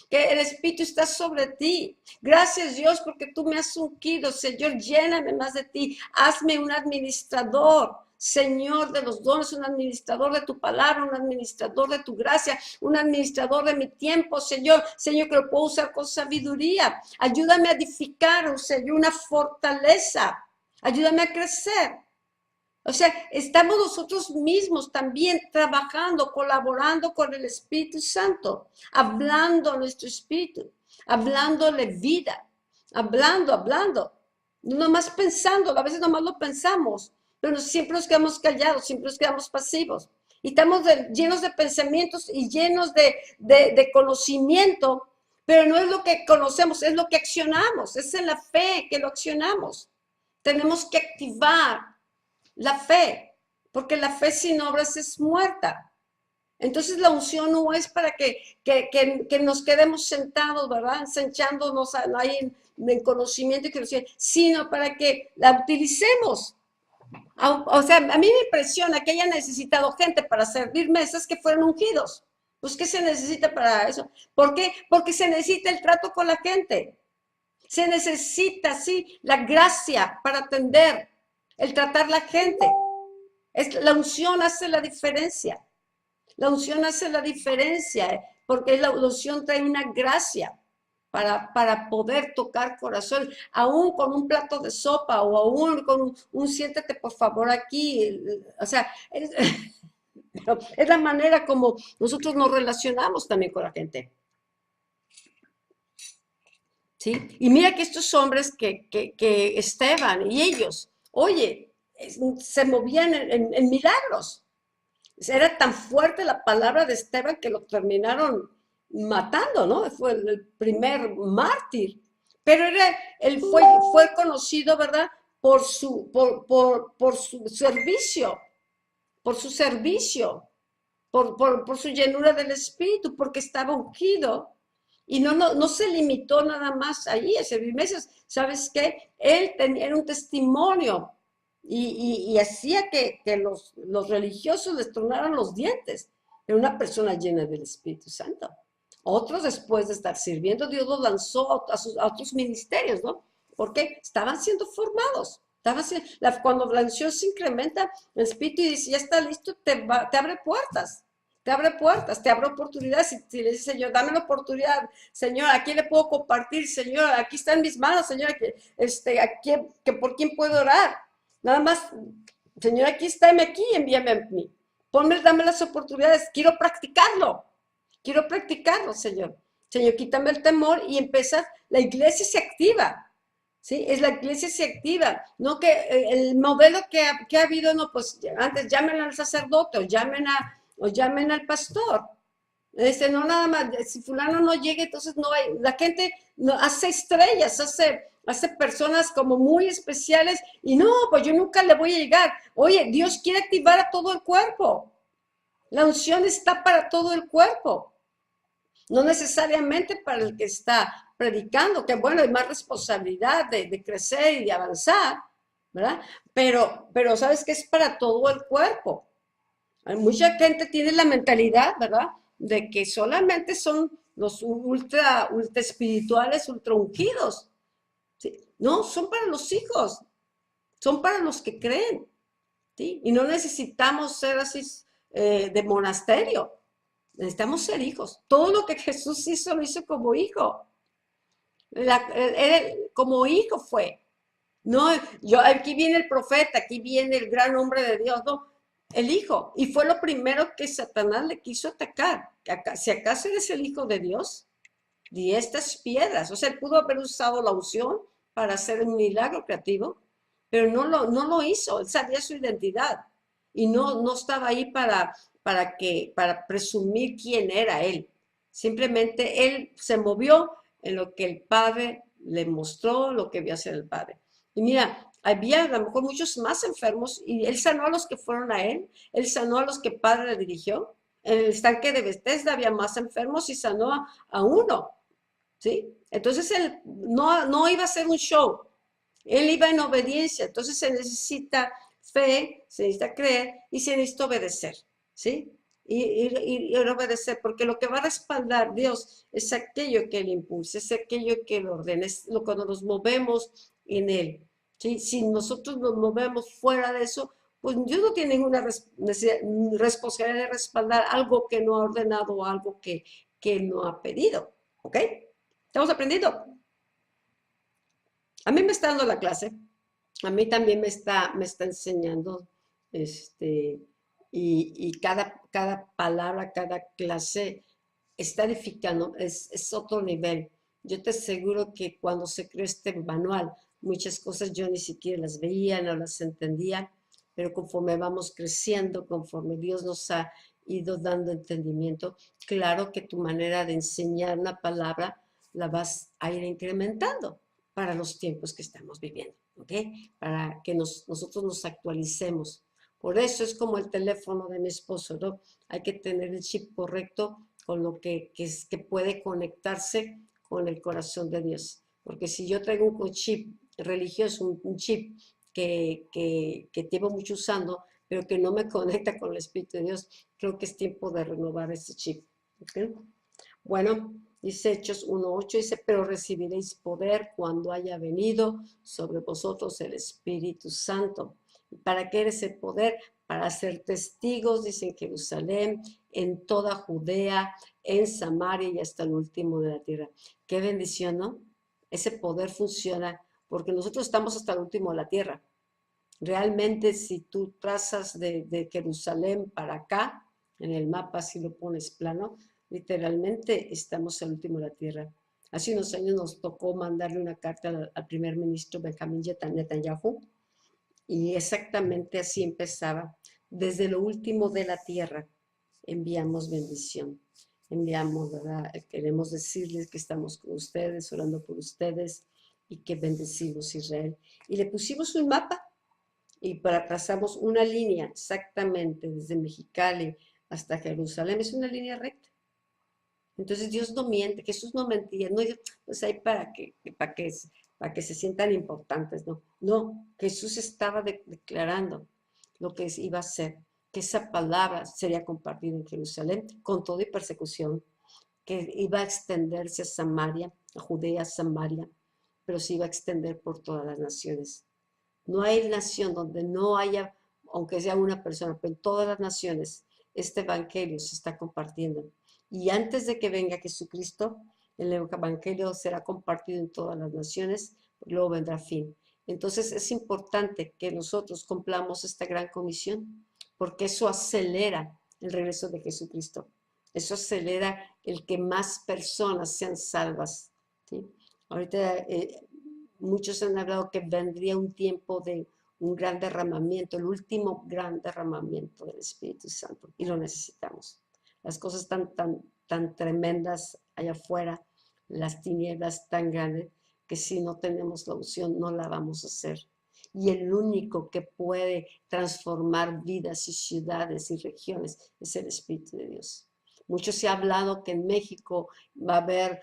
que el Espíritu está sobre ti. Gracias, Dios, porque tú me has ungido. Señor, lléname más de ti. Hazme un administrador, Señor, de los dones, un administrador de tu palabra, un administrador de tu gracia, un administrador de mi tiempo, Señor. Señor, que lo puedo usar con sabiduría. Ayúdame a edificar, Señor, una fortaleza. Ayúdame a crecer. O sea, estamos nosotros mismos también trabajando, colaborando con el Espíritu Santo, hablando a nuestro espíritu, hablándole vida, hablando. No nomás pensando, a veces nomás lo pensamos, pero siempre nos quedamos callados, siempre nos quedamos pasivos. Y estamos llenos de pensamientos y llenos de conocimiento, pero no es lo que conocemos, es lo que accionamos, es en la fe que lo accionamos. Tenemos que activar la fe, porque la fe sin obras es muerta. Entonces la unción no es para que nos quedemos sentados, ¿verdad? Ensanchándonos ahí en conocimiento y conocimiento, sino para que la utilicemos. O sea, a mí me impresiona que haya necesitado gente para servir mesas que fueron ungidos. Pues, ¿qué se necesita para eso? ¿Por qué? Porque se necesita el trato con la gente. Se necesita, sí, la gracia para atender, el tratar la gente. La unción hace la diferencia. La unción hace la diferencia, porque la unción trae una gracia para poder tocar corazón, aún con un plato de sopa o aún con un siéntate por favor aquí. O sea, es la manera como nosotros nos relacionamos también con la gente. ¿Sí? Y mira que estos hombres que Esteban y ellos, oye, se movían en milagros. Era tan fuerte la palabra de Esteban que lo terminaron matando, ¿no? Fue el primer mártir. Pero él fue conocido, ¿verdad? Por su servicio, por su servicio, por su llenura del Espíritu, porque estaba ungido. Y no se limitó nada más ahí a servir mesas. ¿Sabes qué? Era un testimonio y hacía que los religiosos les tronaran los dientes. Era una persona llena del Espíritu Santo. Otros, después de estar sirviendo, Dios los lanzó a otros ministerios, ¿no? Porque estaban siendo formados. Cuando la unción se incrementa, el Espíritu dice, ya está listo, te abre puertas. Te abre puertas, te abre oportunidades. Si le dice, Señor, dame la oportunidad, Señor, ¿a quién le puedo compartir? Señor, aquí están mis manos, Señor, ¿por quién puedo orar? Nada más, Señor, aquí estáme aquí, envíame a mí. Dame las oportunidades, quiero practicarlo, Señor. Señor, quítame el temor y empieza, la iglesia se activa. ¿Sí? La iglesia se activa, no que el modelo que ha habido, no, pues antes llamen al sacerdote o llamen al pastor. No nada más, si fulano no llega, entonces no hay, la gente hace estrellas, hace personas como muy especiales y no, pues yo nunca le voy a llegar. Oye, Dios quiere activar a todo el cuerpo. La unción está para todo el cuerpo, no necesariamente para el que está predicando, que bueno, hay más responsabilidad de crecer y de avanzar, ¿verdad? Pero sabes que es para todo el cuerpo. Mucha gente tiene la mentalidad, ¿verdad? De que solamente son los ultra espirituales, ultra ungidos. ¿Sí? No, son para los hijos, son para los que creen, ¿sí? Y no necesitamos ser así de monasterio, necesitamos ser hijos. Todo lo que Jesús hizo, lo hizo como hijo. Como hijo fue. No, aquí viene el profeta, aquí viene el gran hombre de Dios, no, el hijo. Y fue lo primero que Satanás le quiso atacar. Si acaso eres el hijo de Dios, di estas piedras. O sea, él pudo haber usado la unción para hacer un milagro creativo, pero no lo hizo. Él sabía su identidad y no estaba ahí para presumir quién era él. Simplemente él se movió en lo que el Padre le mostró, lo que vio hacer el Padre. Y mira, había a lo mejor muchos más enfermos y él sanó a los que fueron a él sanó a los que el Padre le dirigió. En el estanque de Bethesda había más enfermos y sanó a uno, ¿sí? Entonces él no iba a ser un show, él iba en obediencia, entonces se necesita fe, se necesita creer y se necesita obedecer, ¿sí? Y obedecer, porque lo que va a respaldar Dios es aquello que Él impulsa, es aquello que Él ordena, es cuando nos movemos en Él, ¿sí? Si nosotros nos movemos fuera de eso, pues Dios no tiene ninguna responsabilidad de respaldar algo que no ha ordenado o algo que no ha pedido, ¿ok? ¿Estamos aprendiendo? A mí me está dando la clase, a mí también me está enseñando este, y cada palabra, cada clase está edificando, es otro nivel. Yo te aseguro que cuando se creó este manual, muchas cosas yo ni siquiera las veía, no las entendía, pero conforme vamos creciendo, conforme Dios nos ha ido dando entendimiento, claro que tu manera de enseñar una palabra la vas a ir incrementando para los tiempos que estamos viviendo, ¿ok? Para que nosotros nos actualicemos. Por eso es como el teléfono de mi esposo, ¿no? Hay que tener el chip correcto con lo que puede conectarse con el corazón de Dios. Porque si yo traigo un chip religioso, un chip que llevo mucho usando, pero que no me conecta con el Espíritu de Dios, creo que es tiempo de renovar ese chip. ¿Okay? Bueno, dice Hechos 1:8, dice, pero recibiréis poder cuando haya venido sobre vosotros el Espíritu Santo. ¿Para qué eres el poder? Para ser testigos, dice en Jerusalén, en toda Judea, en Samaria y hasta el último de la tierra. Qué bendición, ¿no? Ese poder funciona porque nosotros estamos hasta el último de la tierra. Realmente, si tú trazas de Jerusalén para acá, en el mapa, si lo pones plano, literalmente estamos al último de la tierra. Hace unos años nos tocó mandarle una carta al primer ministro Benjamín Netanyahu, y exactamente así empezaba. Desde lo último de la tierra enviamos bendición. Enviamos, ¿verdad? Queremos decirles que estamos con ustedes, orando por ustedes y que bendecimos Israel. Y le pusimos un mapa y trazamos una línea exactamente desde Mexicali hasta Jerusalén. Es una línea recta. Entonces Dios no miente, Jesús no mentía, no, pues ahí para que se sientan importantes, no. No, Jesús estaba declarando lo que iba a ser, que esa palabra sería compartida en Jerusalén con todo y persecución, que iba a extenderse a Samaria, a Judea, Samaria, pero se iba a extender por todas las naciones. No hay nación donde no haya, aunque sea una persona, pero en todas las naciones, este evangelio se está compartiendo. Y antes de que venga Jesucristo, el evangelio será compartido en todas las naciones, luego vendrá fin. Entonces es importante que nosotros cumplamos esta gran comisión, porque eso acelera el regreso de Jesucristo. Eso acelera el que más personas sean salvas. ¿Sí? Ahorita muchos han hablado que vendría un tiempo de un gran derramamiento, el último gran derramamiento del Espíritu Santo, y lo necesitamos. Las cosas tan tremendas allá afuera, las tinieblas tan grandes, que si no tenemos la unción no la vamos a hacer. Y el único que puede transformar vidas y ciudades y regiones es el Espíritu de Dios. Mucho se ha hablado que en México va a haber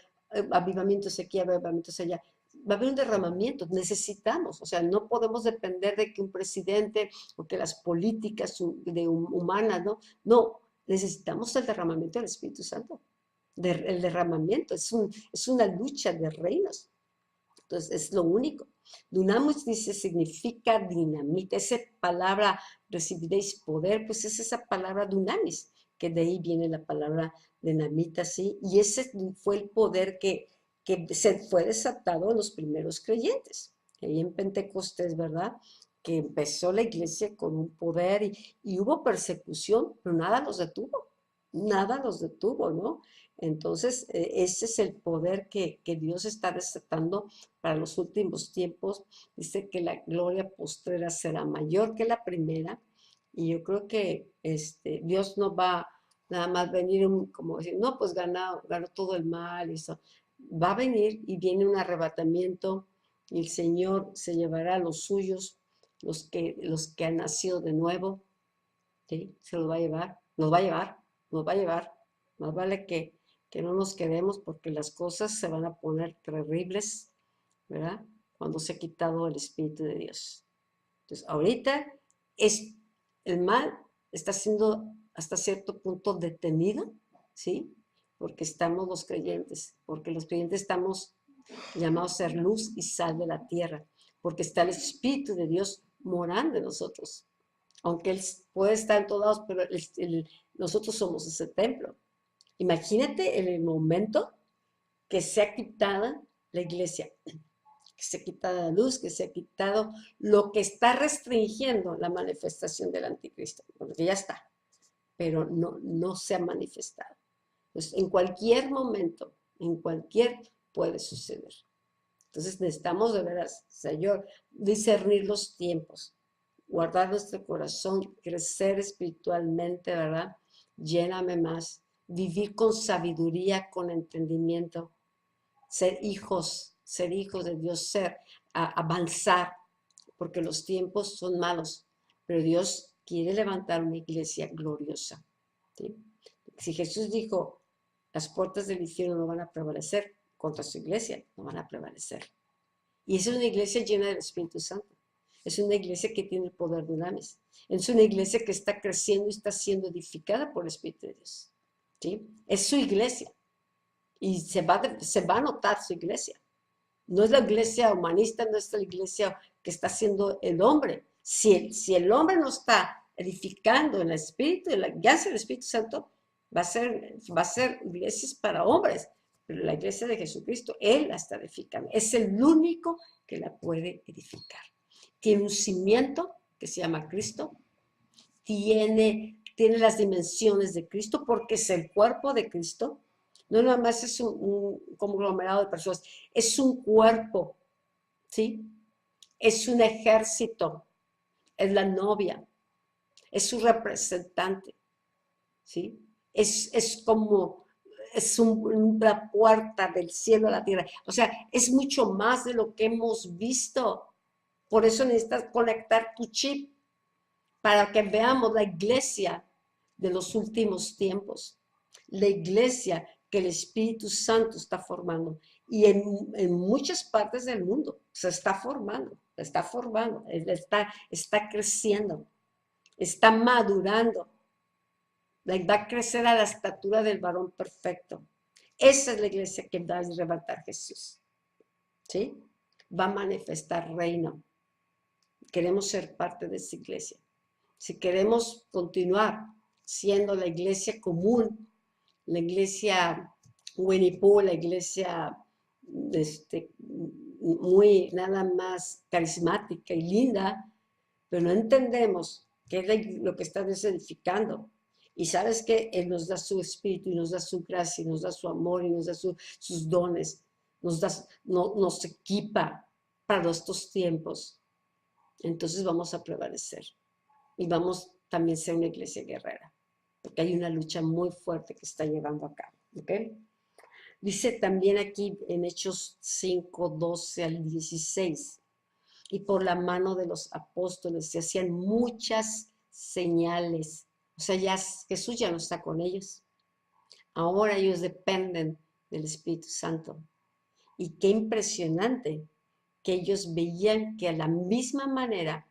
avivamientos aquí, avivamientos allá. Va a haber un derramamiento, necesitamos, o sea, no podemos depender de que un presidente o que las políticas humanas, ¿no? No, necesitamos el derramamiento del Espíritu Santo. El derramamiento es una lucha de reinos. Entonces, es lo único. Dunamis dice, significa dinamita. Esa palabra, recibiréis poder, pues es esa palabra dunamis, que de ahí viene la palabra dinamita, ¿sí? Y ese fue el poder que se fue desatado en los primeros creyentes. Ahí en Pentecostés, ¿verdad? Que empezó la iglesia con un poder y hubo persecución, pero nada los detuvo. Nada los detuvo, ¿no? Entonces, ese es el poder que Dios está desatando para los últimos tiempos. Dice que la gloria postrera será mayor que la primera. Y yo creo que Dios no va nada más venir como decir, no, pues ganó todo el mal y eso. Va a venir y viene un arrebatamiento y el Señor se llevará a los suyos, los que han nacido de nuevo, ¿sí? Se los va a llevar, nos va a llevar, nos va a llevar. Más vale que no nos quedemos porque las cosas se van a poner terribles, ¿verdad? Cuando se ha quitado el Espíritu de Dios. Entonces, ahorita es, el mal está siendo hasta cierto punto detenido, ¿sí? Porque estamos los creyentes, porque los creyentes estamos llamados a ser luz y sal de la tierra, porque está el Espíritu de Dios morando en nosotros. Aunque Él puede estar en todos lados, pero nosotros somos ese templo. Imagínate en el momento que sea quitada la iglesia, que se ha quitado la luz, que se ha quitado lo que está restringiendo la manifestación del anticristo, porque ya está, pero no se ha manifestado. Pues en cualquier momento, en cualquier puede suceder. Entonces necesitamos de veras, Señor, discernir los tiempos, guardar nuestro corazón, crecer espiritualmente, ¿verdad? Lléname más, vivir con sabiduría, con entendimiento, ser hijos de Dios, avanzar, porque los tiempos son malos, pero Dios quiere levantar una iglesia gloriosa, ¿sí? Si Jesús dijo, las puertas del infierno no van a prevalecer contra su iglesia, no van a prevalecer. Y es una iglesia llena del Espíritu Santo. Es una iglesia que tiene el poder de dunamis. Es una iglesia que está creciendo y está siendo edificada por el Espíritu de Dios, ¿sí? Es su iglesia. Y se va a notar su iglesia. No es la iglesia humanista, no es la iglesia que está haciendo el hombre. Si el hombre no está edificando en el Espíritu, en la guianza del Espíritu Santo, va a ser iglesias para hombres. Pero la iglesia de Jesucristo, Él la está edificando. Es el único que la puede edificar. Tiene un cimiento que se llama Cristo. Tiene las dimensiones de Cristo porque es el cuerpo de Cristo. No nada más es un conglomerado de personas, es un cuerpo, ¿sí? Es un ejército, es la novia, es su representante, ¿sí? Es como, una puerta del cielo a la tierra. O sea, es mucho más de lo que hemos visto. Por eso necesitas conectar tu chip para que veamos la iglesia de los últimos tiempos. La iglesia que el Espíritu Santo está formando. Y en muchas partes del mundo se está formando, está creciendo, está madurando. Va a crecer a la estatura del varón perfecto. Esa es la iglesia que va a levantar Jesús, ¿sí? Va a manifestar reino. Queremos ser parte de esa iglesia. Si queremos continuar siendo la iglesia común, la iglesia Winnie Pooh, la iglesia muy nada más carismática y linda, pero no entendemos qué es lo que está edificando. Y sabes que Él nos da su espíritu y nos da su gracia y nos da su amor y nos da sus dones, nos equipa para estos tiempos. Entonces vamos a prevalecer y vamos también a ser una iglesia guerrera, porque hay una lucha muy fuerte que está llevando a cabo, ¿ok? Dice también aquí en Hechos 5, 12 al 16, y por la mano de los apóstoles se hacían muchas señales. O sea, ya Jesús ya no está con ellos. Ahora ellos dependen del Espíritu Santo. Y qué impresionante que ellos veían que a la misma manera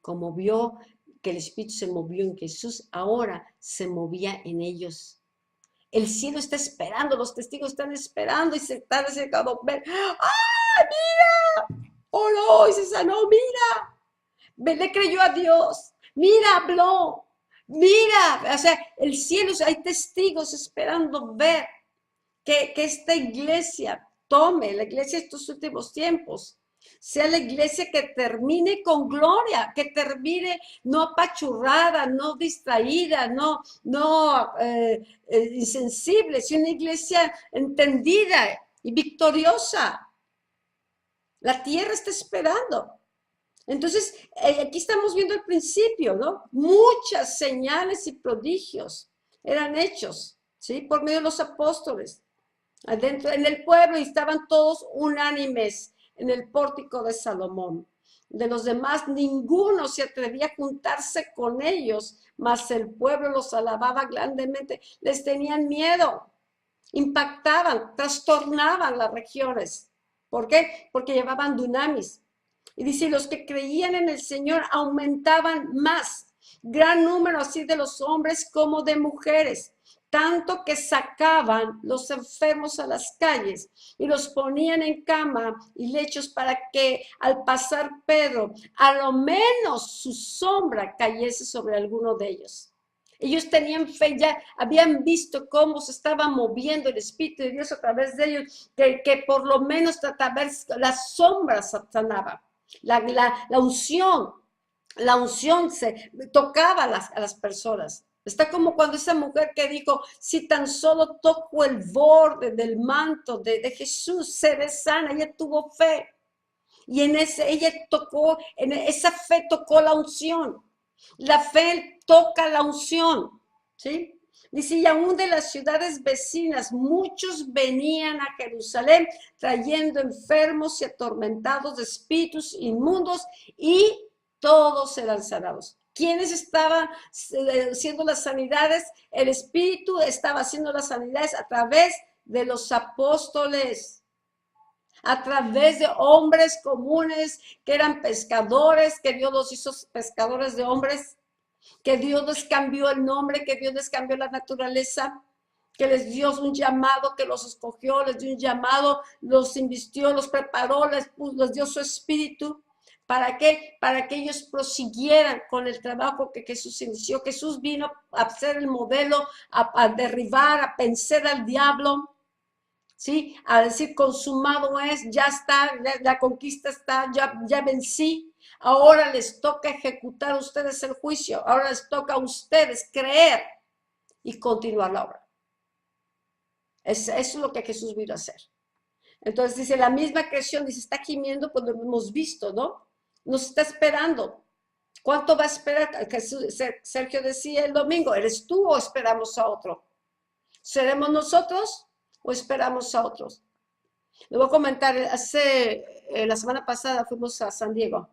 como vio que el Espíritu se movió en Jesús, ahora se movía en ellos. El cielo está esperando, los testigos están esperando y se están acercando a ver. ¡Ah, mira! Oró y se sanó, mira. Le creyó a Dios. Mira, habló. Mira, o sea, el cielo, hay testigos esperando ver que esta iglesia tome, la iglesia de estos últimos tiempos, sea la iglesia que termine con gloria, que termine no apachurrada, no distraída, no insensible, sino una iglesia entendida y victoriosa. La tierra está esperando. Entonces, aquí estamos viendo el principio, ¿no? Muchas señales y prodigios eran hechos, ¿sí? Por medio de los apóstoles. Adentro, en el pueblo, y estaban todos unánimes en el pórtico de Salomón. De los demás, ninguno se atrevía a juntarse con ellos, mas el pueblo los alababa grandemente. Les tenían miedo, impactaban, trastornaban las regiones. ¿Por qué? Porque llevaban dunamis. Y dice, los que creían en el Señor aumentaban más, gran número así de los hombres como de mujeres, tanto que sacaban los enfermos a las calles y los ponían en cama y lechos para que al pasar Pedro, a lo menos su sombra cayese sobre alguno de ellos. Ellos tenían fe, ya habían visto cómo se estaba moviendo el Espíritu de Dios a través de ellos, que por lo menos a través las sombras sanaban, la unción. La unción se tocaba a las personas. Está como cuando esa mujer que dijo, si tan solo toco el borde del manto de Jesús, seré sana. Ella tuvo fe. Y en ese, ella tocó, en esa fe tocó la unción. La fe toca la unción, ¿sí? Dice, y aún de las ciudades vecinas, muchos venían a Jerusalén trayendo enfermos y atormentados de espíritus inmundos y todos eran sanados. ¿Quiénes estaban haciendo las sanidades? El Espíritu estaba haciendo las sanidades a través de los apóstoles, a través de hombres comunes que eran pescadores, que Dios los hizo pescadores de hombres, que Dios les cambió el nombre, que Dios les cambió la naturaleza, que les dio un llamado, que los escogió, les dio un llamado, los invistió, los preparó, les dio su espíritu. ¿Para qué? Para que ellos prosiguieran con el trabajo que Jesús inició. Jesús vino a ser el modelo, a derribar, a vencer al diablo, ¿sí? A decir, consumado es, ya está, la conquista está, ya vencí. Ahora les toca ejecutar a ustedes el juicio. Ahora les toca a ustedes creer y continuar la obra. Eso es lo que Jesús vino a hacer. Entonces dice, la misma creación, dice, está gimiendo, pues lo hemos visto, ¿no? Nos está esperando. ¿Cuánto va a esperar? Sergio decía el domingo, ¿eres tú o esperamos a otro? ¿Seremos nosotros o esperamos a otros? Le voy a comentar, la semana pasada fuimos a San Diego.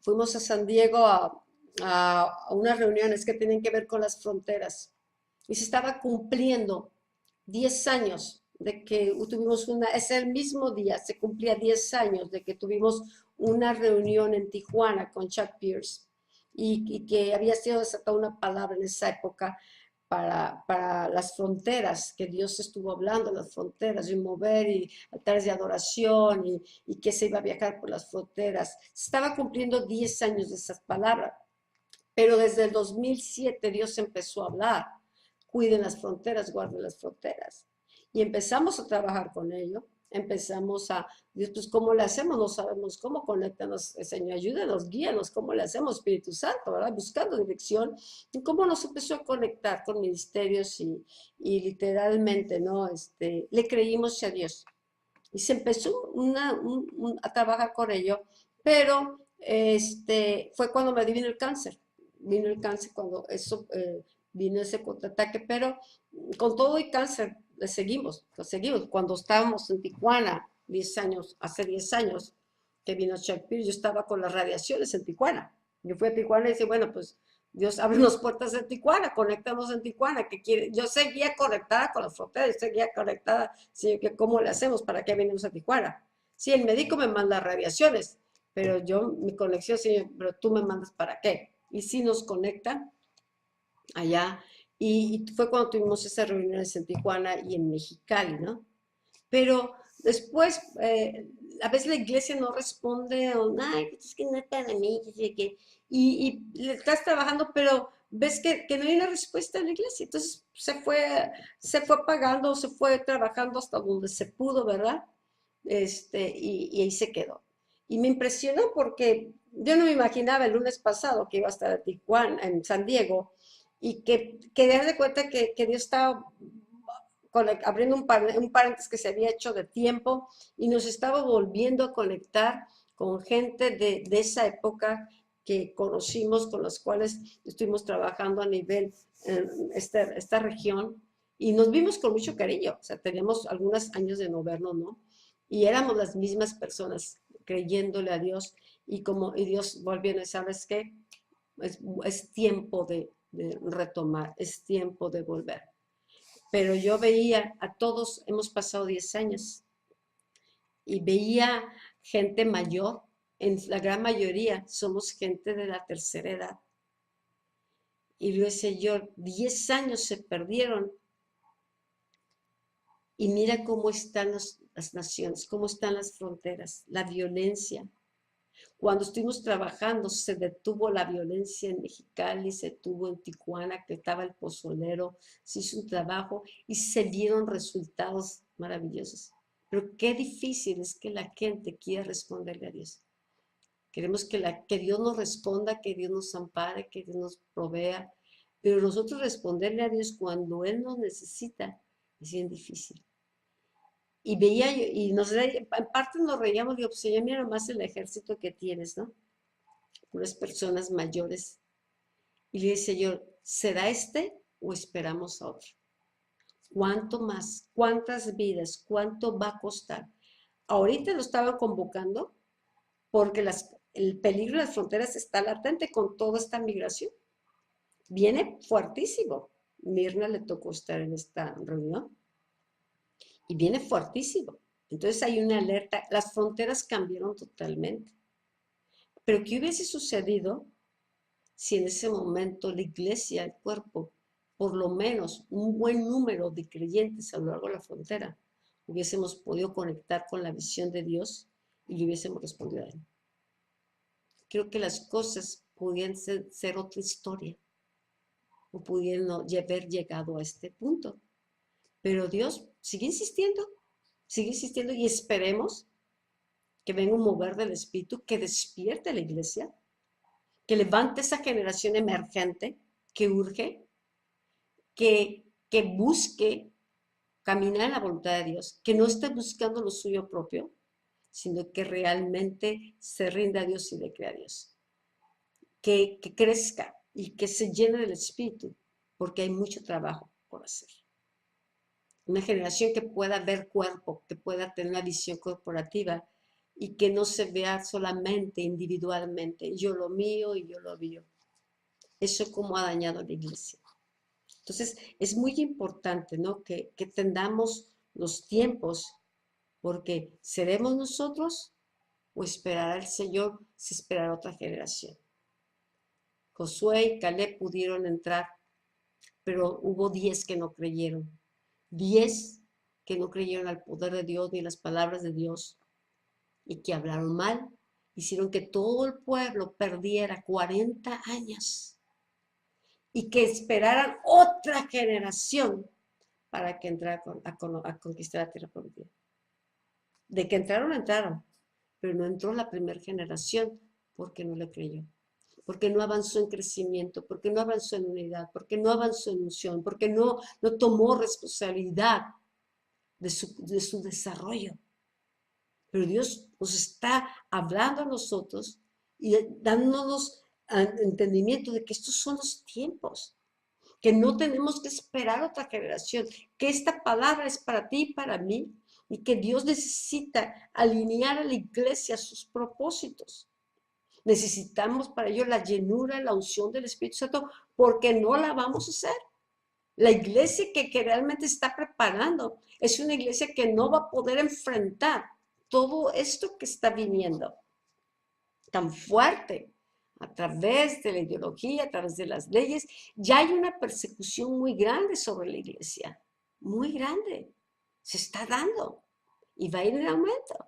Fuimos a San Diego a unas reuniones que tienen que ver con las fronteras. Y se estaba cumpliendo 10 años de que tuvimos es el mismo día, se cumplía 10 años de que tuvimos una reunión en Tijuana con Chuck Pierce y que había sido desatada una palabra en esa época para las fronteras, que Dios estuvo hablando, las fronteras, y mover y altares de adoración y que se iba a viajar por las fronteras. Se estaba cumpliendo 10 años de esas palabras, pero desde el 2007 Dios empezó a hablar, cuiden las fronteras, guarden las fronteras. Y empezamos a trabajar con ello, empezamos a, Dios, pues ¿cómo le hacemos? No sabemos cómo, conéctanos, Señor, ayúdenos, guíanos, ¿cómo le hacemos, Espíritu Santo, ¿verdad? Buscando dirección, y cómo nos empezó a conectar con ministerios y literalmente, ¿no? Le creímos a Dios. Y se empezó a trabajar con ello, pero fue cuando me vino el cáncer. Vino el cáncer cuando eso, vino ese contraataque, pero con todo y cáncer le seguimos. Cuando estábamos en Tijuana, 10 años, hace 10 años que vino Chuck Pierce, yo estaba con las radiaciones en Tijuana. Yo fui a Tijuana y dije, bueno, pues Dios abre las puertas en Tijuana, conéctanos en Tijuana, que quiere. Yo seguía conectada con las fronteras, seguía conectada, sí, que cómo le hacemos, para qué venimos a Tijuana. Sí, el médico me manda radiaciones, pero mi conexión, sí, pero tú me mandas para qué. Y sí nos conecta allá, y fue cuando tuvimos esas reuniones en Tijuana y en Mexicali, ¿no? Pero después, a veces la iglesia no responde, o, ay, pues es que no es para mí, y le estás trabajando, pero ves que no hay una respuesta en la iglesia. Entonces se fue apagando, se fue trabajando hasta donde se pudo, ¿verdad? Y ahí se quedó. Y me impresionó porque yo no me imaginaba el lunes pasado que iba a estar en Tijuana, en San Diego, y que de cuenta que Dios estaba abriendo un paréntesis que se había hecho de tiempo y nos estaba volviendo a conectar con gente de esa época que conocimos, con los cuales estuvimos trabajando a nivel en esta región, y nos vimos con mucho cariño. O sea, teníamos algunos años de no vernos, ¿no? Y éramos las mismas personas creyéndole a Dios, y Dios volviendo, ¿sabes qué? Es tiempo de retomar, es tiempo de volver. Pero yo veía, a todos hemos pasado 10 años, y veía gente mayor, en la gran mayoría somos gente de la tercera edad. Y yo decía, yo, 10 años se perdieron, y mira cómo están las naciones, cómo están las fronteras, la violencia. Cuando estuvimos trabajando, se detuvo la violencia en Mexicali, se detuvo en Tijuana, que estaba el pozolero, se hizo un trabajo y se vieron resultados maravillosos. Pero qué difícil es que la gente quiera responderle a Dios. Queremos que Dios nos responda, que Dios nos ampare, que Dios nos provea, pero nosotros responderle a Dios cuando Él nos necesita es bien difícil. Y veía, y en parte nos reíamos, digo, pues ya mira más el ejército que tienes, ¿no? Unas personas mayores. Y le dice yo, ¿será este o esperamos a otro? ¿Cuánto más? ¿Cuántas vidas? ¿Cuánto va a costar? Ahorita lo estaban convocando porque el peligro de las fronteras está latente con toda esta migración. Viene fuertísimo. Mirna le tocó estar en esta reunión y viene fuertísimo. Entonces hay una alerta. Las fronteras cambiaron totalmente. Pero ¿qué hubiese sucedido si en ese momento la iglesia, el cuerpo, por lo menos un buen número de creyentes a lo largo de la frontera, hubiésemos podido conectar con la visión de Dios y le hubiésemos respondido a Él? Creo que las cosas pudieran ser otra historia o pudieran no haber llegado a este punto. Pero Dios sigue insistiendo y esperemos que venga un mover del Espíritu que despierte a la iglesia, que levante esa generación emergente que urge, que busque caminar en la voluntad de Dios, que no esté buscando lo suyo propio, sino que realmente se rinda a Dios y le crea a Dios. Que crezca y que se llene del Espíritu, porque hay mucho trabajo por hacer. Una generación que pueda ver cuerpo, que pueda tener una visión corporativa y que no se vea solamente individualmente, yo lo mío y yo lo mío. Eso como ha dañado la iglesia. Entonces, es muy importante, ¿no? Que tendamos los tiempos, porque ¿seremos nosotros o esperará el Señor si esperará otra generación? Josué y Caleb pudieron entrar, pero hubo 10 que no creyeron. 10 que no creyeron al poder de Dios ni las palabras de Dios y que hablaron mal. Hicieron que todo el pueblo perdiera 40 años y que esperaran otra generación para que entrara a conquistar la tierra prometida. De que entraron, pero no entró la primera generación porque no le creyó, porque no avanzó en crecimiento, porque no avanzó en unidad, porque no avanzó en unción, porque no tomó responsabilidad de su desarrollo. Pero Dios nos está hablando a nosotros y dándonos entendimiento de que estos son los tiempos, que no tenemos que esperar otra generación, que esta palabra es para ti y para mí, y que Dios necesita alinear a la iglesia a sus propósitos. Necesitamos para ello la llenura, la unción del Espíritu Santo, porque no la vamos a hacer. La iglesia que realmente está preparando es una iglesia que no va a poder enfrentar todo esto que está viniendo tan fuerte a través de la ideología, a través de las leyes. Ya hay una persecución muy grande sobre la iglesia, muy grande. Se está dando y va a ir en aumento.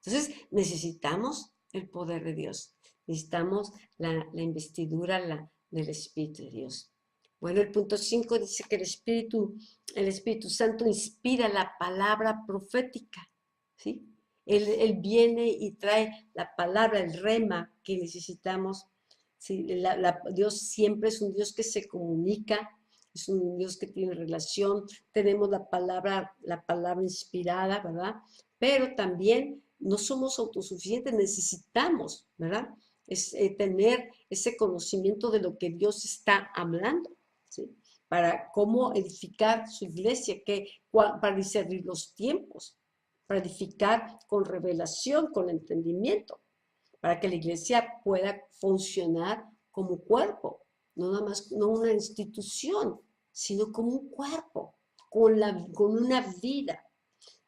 Entonces necesitamos el poder de Dios, necesitamos la investidura del Espíritu de Dios. Bueno, el punto 5 dice que el Espíritu Santo inspira la palabra profética, ¿sí? Él viene y trae la palabra, el rema que necesitamos. ¿Sí? Dios siempre es un Dios que se comunica, es un Dios que tiene relación. Tenemos la palabra inspirada, ¿verdad? Pero también no somos autosuficientes, necesitamos, ¿verdad? Tener ese conocimiento de lo que Dios está hablando, ¿sí? Para cómo edificar su iglesia, para discernir los tiempos, para edificar con revelación, con entendimiento, para que la iglesia pueda funcionar como cuerpo, no nada más, no una institución, sino como un cuerpo, con una vida.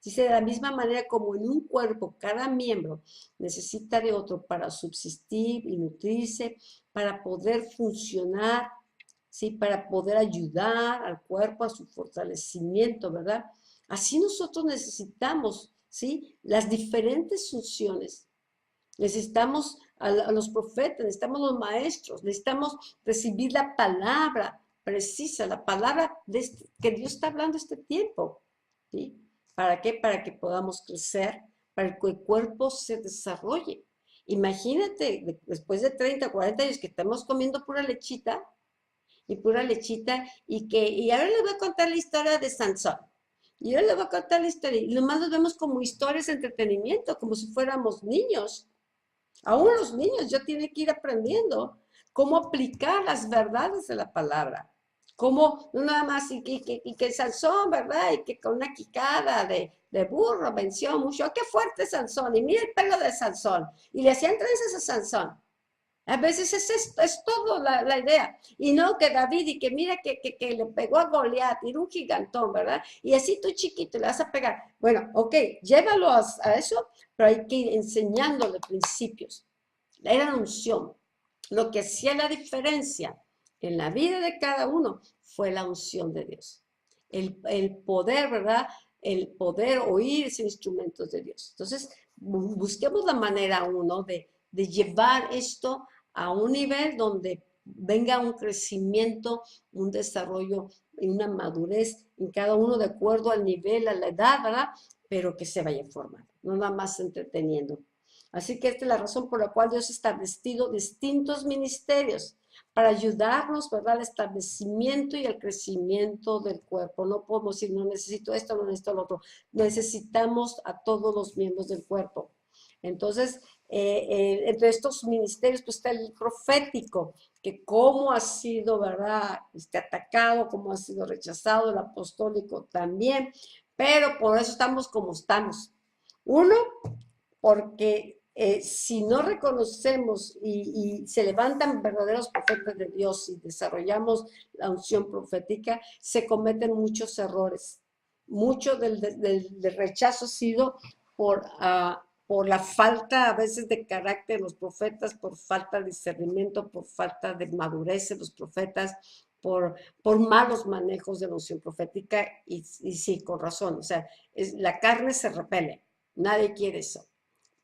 Dice, de la misma manera como en un cuerpo cada miembro necesita de otro para subsistir y nutrirse, para poder funcionar, ¿sí? Para poder ayudar al cuerpo a su fortalecimiento, ¿verdad? Así nosotros necesitamos, ¿sí? Las diferentes funciones Necesitamos a los profetas, necesitamos los maestros, necesitamos recibir la palabra precisa, la palabra que Dios está hablando este tiempo. ¿Sí? ¿Para qué? Para que podamos crecer, para que el cuerpo se desarrolle. Imagínate, después de 30, 40 años que estamos comiendo pura lechita, y ahora les voy a contar la historia de Sansón. Y ahora les voy a contar la historia. Y nomás los vemos como historias de entretenimiento, como si fuéramos niños. Aún los niños ya tienen que ir aprendiendo cómo aplicar las verdades de la palabra. Cómo, no nada más, y que Sansón, ¿verdad? Y que con una quijada de burro venció mucho. ¡Qué fuerte Sansón! Y mira el pelo de Sansón. Y le hacían trenzas a Sansón. A veces es todo la idea. Y no que David, y que mira que le pegó a Goliat, y era un gigantón, ¿verdad? Y así tú chiquito le vas a pegar. Bueno, ok, llévalo a eso, pero hay que ir enseñándole principios. Era la unción. Lo que hacía la diferencia en la vida de cada uno fue la unción de Dios. El poder, ¿verdad? El poder oír esos instrumentos de Dios. Entonces, busquemos la manera uno de llevar esto a un nivel donde venga un crecimiento, un desarrollo y una madurez en cada uno de acuerdo al nivel, a la edad, ¿verdad? Pero que se vaya formando, no nada más entreteniendo. Así que esta es la razón por la cual Dios ha establecido distintos ministerios para ayudarnos, ¿verdad?, al establecimiento y al crecimiento del cuerpo. No podemos decir, no necesito esto, no necesito lo otro. Necesitamos a todos los miembros del cuerpo. Entonces, entre estos ministerios pues está el profético, que cómo ha sido, ¿verdad?, atacado, cómo ha sido rechazado, el apostólico también, pero por eso estamos como estamos. Uno, porque si no reconocemos y se levantan verdaderos profetas de Dios y desarrollamos la unción profética, se cometen muchos errores. Mucho del rechazo ha sido por la falta a veces de carácter de los profetas, por falta de discernimiento, por falta de madurez de los profetas, por malos manejos de la unción profética, y sí, con razón, o sea, la carne se repele, nadie quiere eso.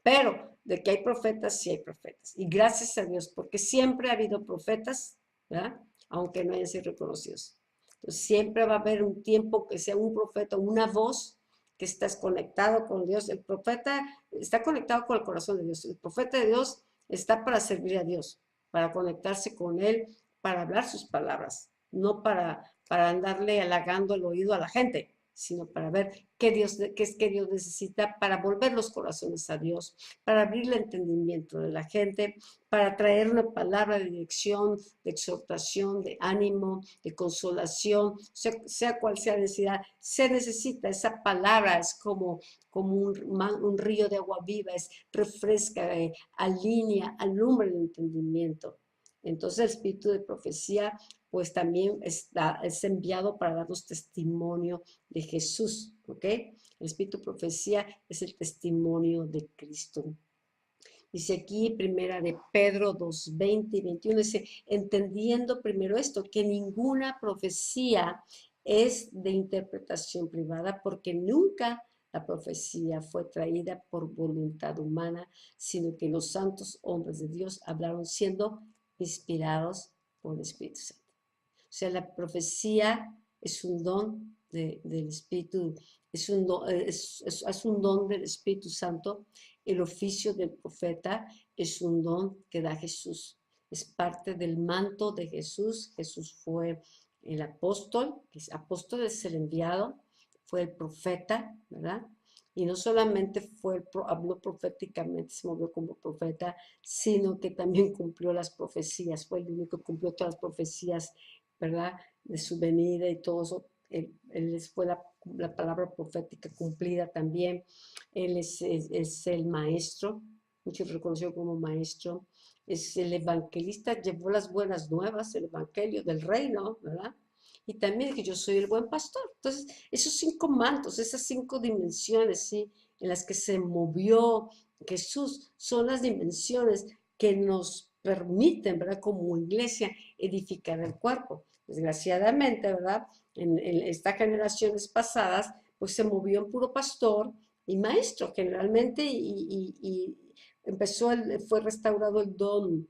Pero de que hay profetas, sí hay profetas. Y gracias a Dios, porque siempre ha habido profetas, ¿verdad?, aunque no hayan sido reconocidos. Entonces, siempre va a haber un tiempo que sea un profeta, una voz que estás conectado con Dios. El profeta está conectado con el corazón de Dios. El profeta de Dios está para servir a Dios, para conectarse con Él, para hablar sus palabras, no para andarle halagando el oído a la gente, sino para ver qué es que Dios necesita para volver los corazones a Dios, para abrir el entendimiento de la gente, para traer una palabra de dirección, de exhortación, de ánimo, de consolación, sea cual sea la necesidad. Se necesita esa palabra, es como un río de agua viva, refresca, alinea, alumbra el entendimiento. Entonces el espíritu de profecía pues también es enviado para darnos testimonio de Jesús, ¿ok? El espíritu de profecía es el testimonio de Cristo. Dice aquí, primera de Pedro 2, 20 y 21, dice, entendiendo primero esto, que ninguna profecía es de interpretación privada, porque nunca la profecía fue traída por voluntad humana, sino que los santos hombres de Dios hablaron siendo inspirados por el Espíritu Santo. O sea, la profecía es un don del Espíritu, es un don del Espíritu Santo. El oficio del profeta es un don que da Jesús. Es parte del manto de Jesús. Jesús fue el apóstol, apóstol es el enviado, fue el profeta, ¿verdad? Y no solamente habló proféticamente, se movió como profeta, sino que también cumplió las profecías. Fue el único que cumplió todas las profecías, ¿verdad?, de su venida y todo eso. Él fue la palabra profética cumplida también. Él es el maestro, muchos reconocieron como maestro. Es el evangelista, llevó las buenas nuevas, el evangelio del reino, ¿verdad? Y también que yo soy el buen pastor. Entonces, esos 5 mantos, esas 5 dimensiones, ¿sí?, en las que se movió Jesús, son las dimensiones que nos permiten, ¿verdad?, como iglesia, edificar el cuerpo. Desgraciadamente, ¿verdad?, en estas generaciones pasadas, pues se movió en puro pastor y maestro generalmente, y fue restaurado el don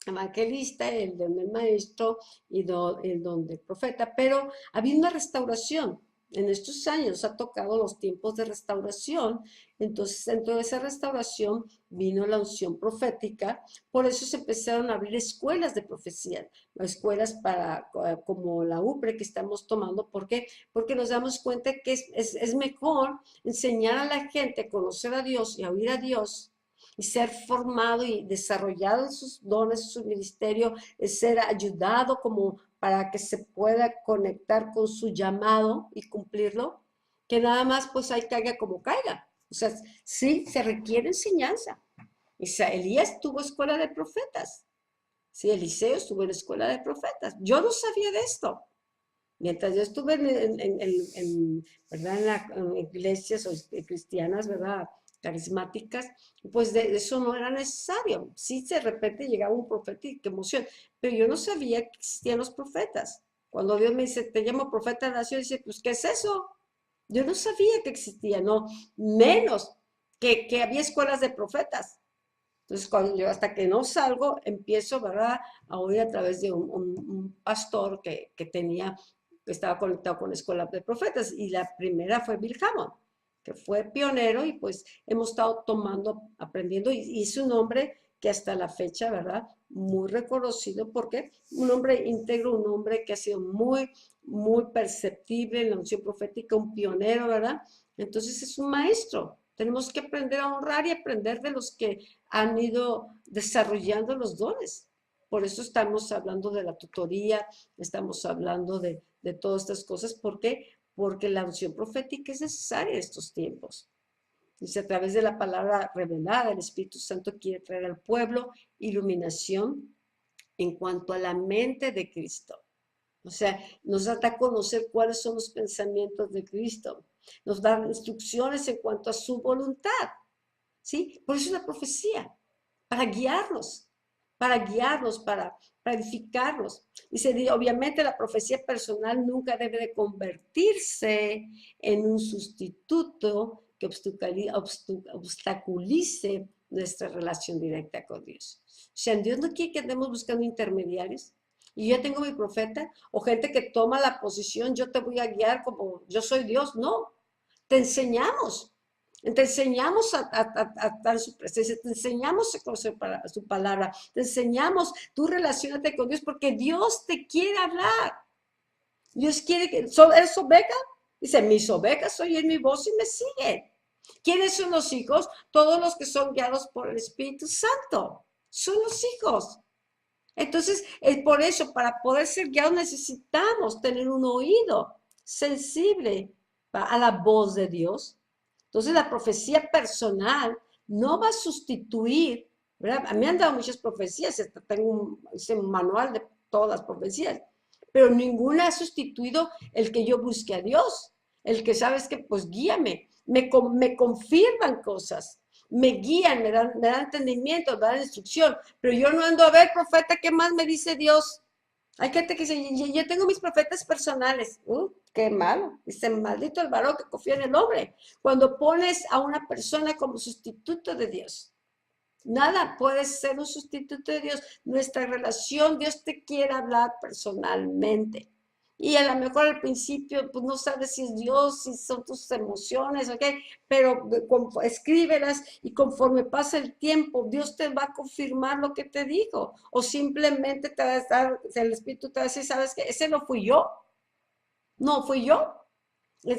evangelista, el don del maestro y el don del profeta, pero había una restauración. En estos años ha tocado los tiempos de restauración, entonces dentro de esa restauración vino la unción profética, por eso se empezaron a abrir escuelas de profecía, escuelas como la UPRE que estamos tomando. ¿Por qué? Porque nos damos cuenta que es mejor enseñar a la gente a conocer a Dios y a oír a Dios, y ser formado y desarrollado en sus dones, en su ministerio, ser ayudado como para que se pueda conectar con su llamado y cumplirlo, que nada más pues ahí caiga como caiga. O sea, sí, se requiere enseñanza. Elías tuvo escuela de profetas. Sí, Eliseo estuvo en la escuela de profetas. Yo no sabía de esto. Mientras yo estuve ¿verdad? En iglesias cristianas, ¿verdad? Carismáticas, pues de eso no era necesario. Sí, de repente llegaba un profeta y qué emoción, pero yo no sabía que existían los profetas. Cuando Dios me dice, te llamo profeta de la nación, dice, pues, ¿qué es eso? Yo no sabía que existía, no, menos que había escuelas de profetas. Entonces, cuando yo, hasta que no salgo, empiezo, ¿verdad?, a oír a través de un pastor que estaba conectado con la escuela de profetas, y la primera fue Bill Hamon, que fue pionero, y pues hemos estado tomando, aprendiendo, y es un hombre que hasta la fecha, ¿verdad?, muy reconocido, porque un hombre íntegro, un hombre que ha sido muy, muy perceptible en la unción profética, un pionero, ¿verdad? Entonces es un maestro. Tenemos que aprender a honrar y aprender de los que han ido desarrollando los dones. Por eso estamos hablando de la tutoría, estamos hablando de todas estas cosas. ¿Por qué? Porque la unción profética es necesaria en estos tiempos. Dice, a través de la palabra revelada, el Espíritu Santo quiere traer al pueblo iluminación en cuanto a la mente de Cristo. O sea, nos da a conocer cuáles son los pensamientos de Cristo. Nos da instrucciones en cuanto a su voluntad. ¿Sí? Por eso es la profecía, para guiarnos, para edificarnos. Dice, obviamente la profecía personal nunca debe de convertirse en un sustituto que obstaculice nuestra relación directa con Dios. O sea, Dios no quiere que andemos buscando intermediarios. Y yo tengo mi profeta, o gente que toma la posición, yo te voy a guiar como yo soy Dios. No, te enseñamos. Te enseñamos a estar en su presencia, te enseñamos a conocer su palabra, te enseñamos, tú relacionate con Dios porque Dios te quiere hablar. Dios quiere que, ¿eres oveja? Dice, mis ovejas oyen mi voz y me siguen. ¿Quiénes son los hijos? Todos los que son guiados por el Espíritu Santo. Son los hijos. Entonces, por eso, para poder ser guiados necesitamos tener un oído sensible a la voz de Dios. Entonces, la profecía personal no va a sustituir, ¿verdad? A mí me han dado muchas profecías, tengo un manual de todas las profecías, pero ninguna ha sustituido el que yo busque a Dios, el que sabes que, pues guíame, me confirman cosas, me guían, me dan entendimiento, me dan instrucción, pero yo no ando a ver, profeta, ¿qué más me dice Dios? Hay gente que dice, yo tengo mis profetas personales. Qué malo. Dice, maldito el varón que confía en el hombre. Cuando pones a una persona como sustituto de Dios, nada puede ser un sustituto de Dios. Nuestra relación, Dios te quiere hablar personalmente. Y a lo mejor al principio, pues no sabes si es Dios, si son tus emociones, ¿ok? Pero escríbelas y conforme pasa el tiempo, Dios te va a confirmar lo que te dijo. O simplemente te va a estar, el Espíritu te va a decir, ¿sabes qué? Ese no fui yo. No fui yo.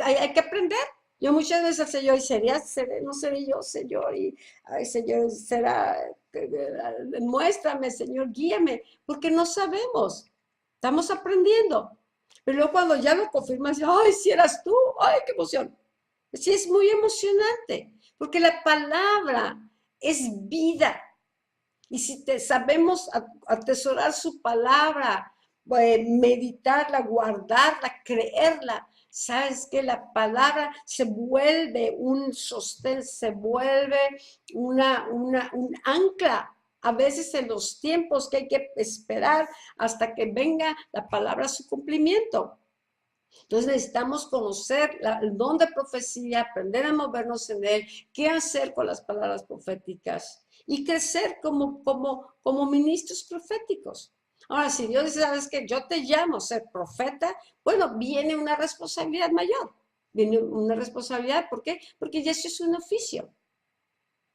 Hay que aprender. Yo muchas veces al Señor, y no seré yo, Señor, y, ay, Señor, muéstrame, Señor, guíame, porque no sabemos, estamos aprendiendo. Pero luego cuando ya lo confirmas, ay, si eras tú, ay, qué emoción. Sí, es muy emocionante, porque la palabra es vida. Y si sabemos atesorar su palabra, meditarla, guardarla, creerla, sabes que la palabra se vuelve un sostén, se vuelve un ancla. A veces en los tiempos que hay que esperar hasta que venga la palabra a su cumplimiento. Entonces necesitamos conocer el don de profecía, aprender a movernos en él, qué hacer con las palabras proféticas y crecer como ministros proféticos. Ahora, si Dios dice, sabes que yo te llamo a ser profeta, bueno, viene una responsabilidad mayor. Viene una responsabilidad, ¿por qué? Porque ya eso es un oficio.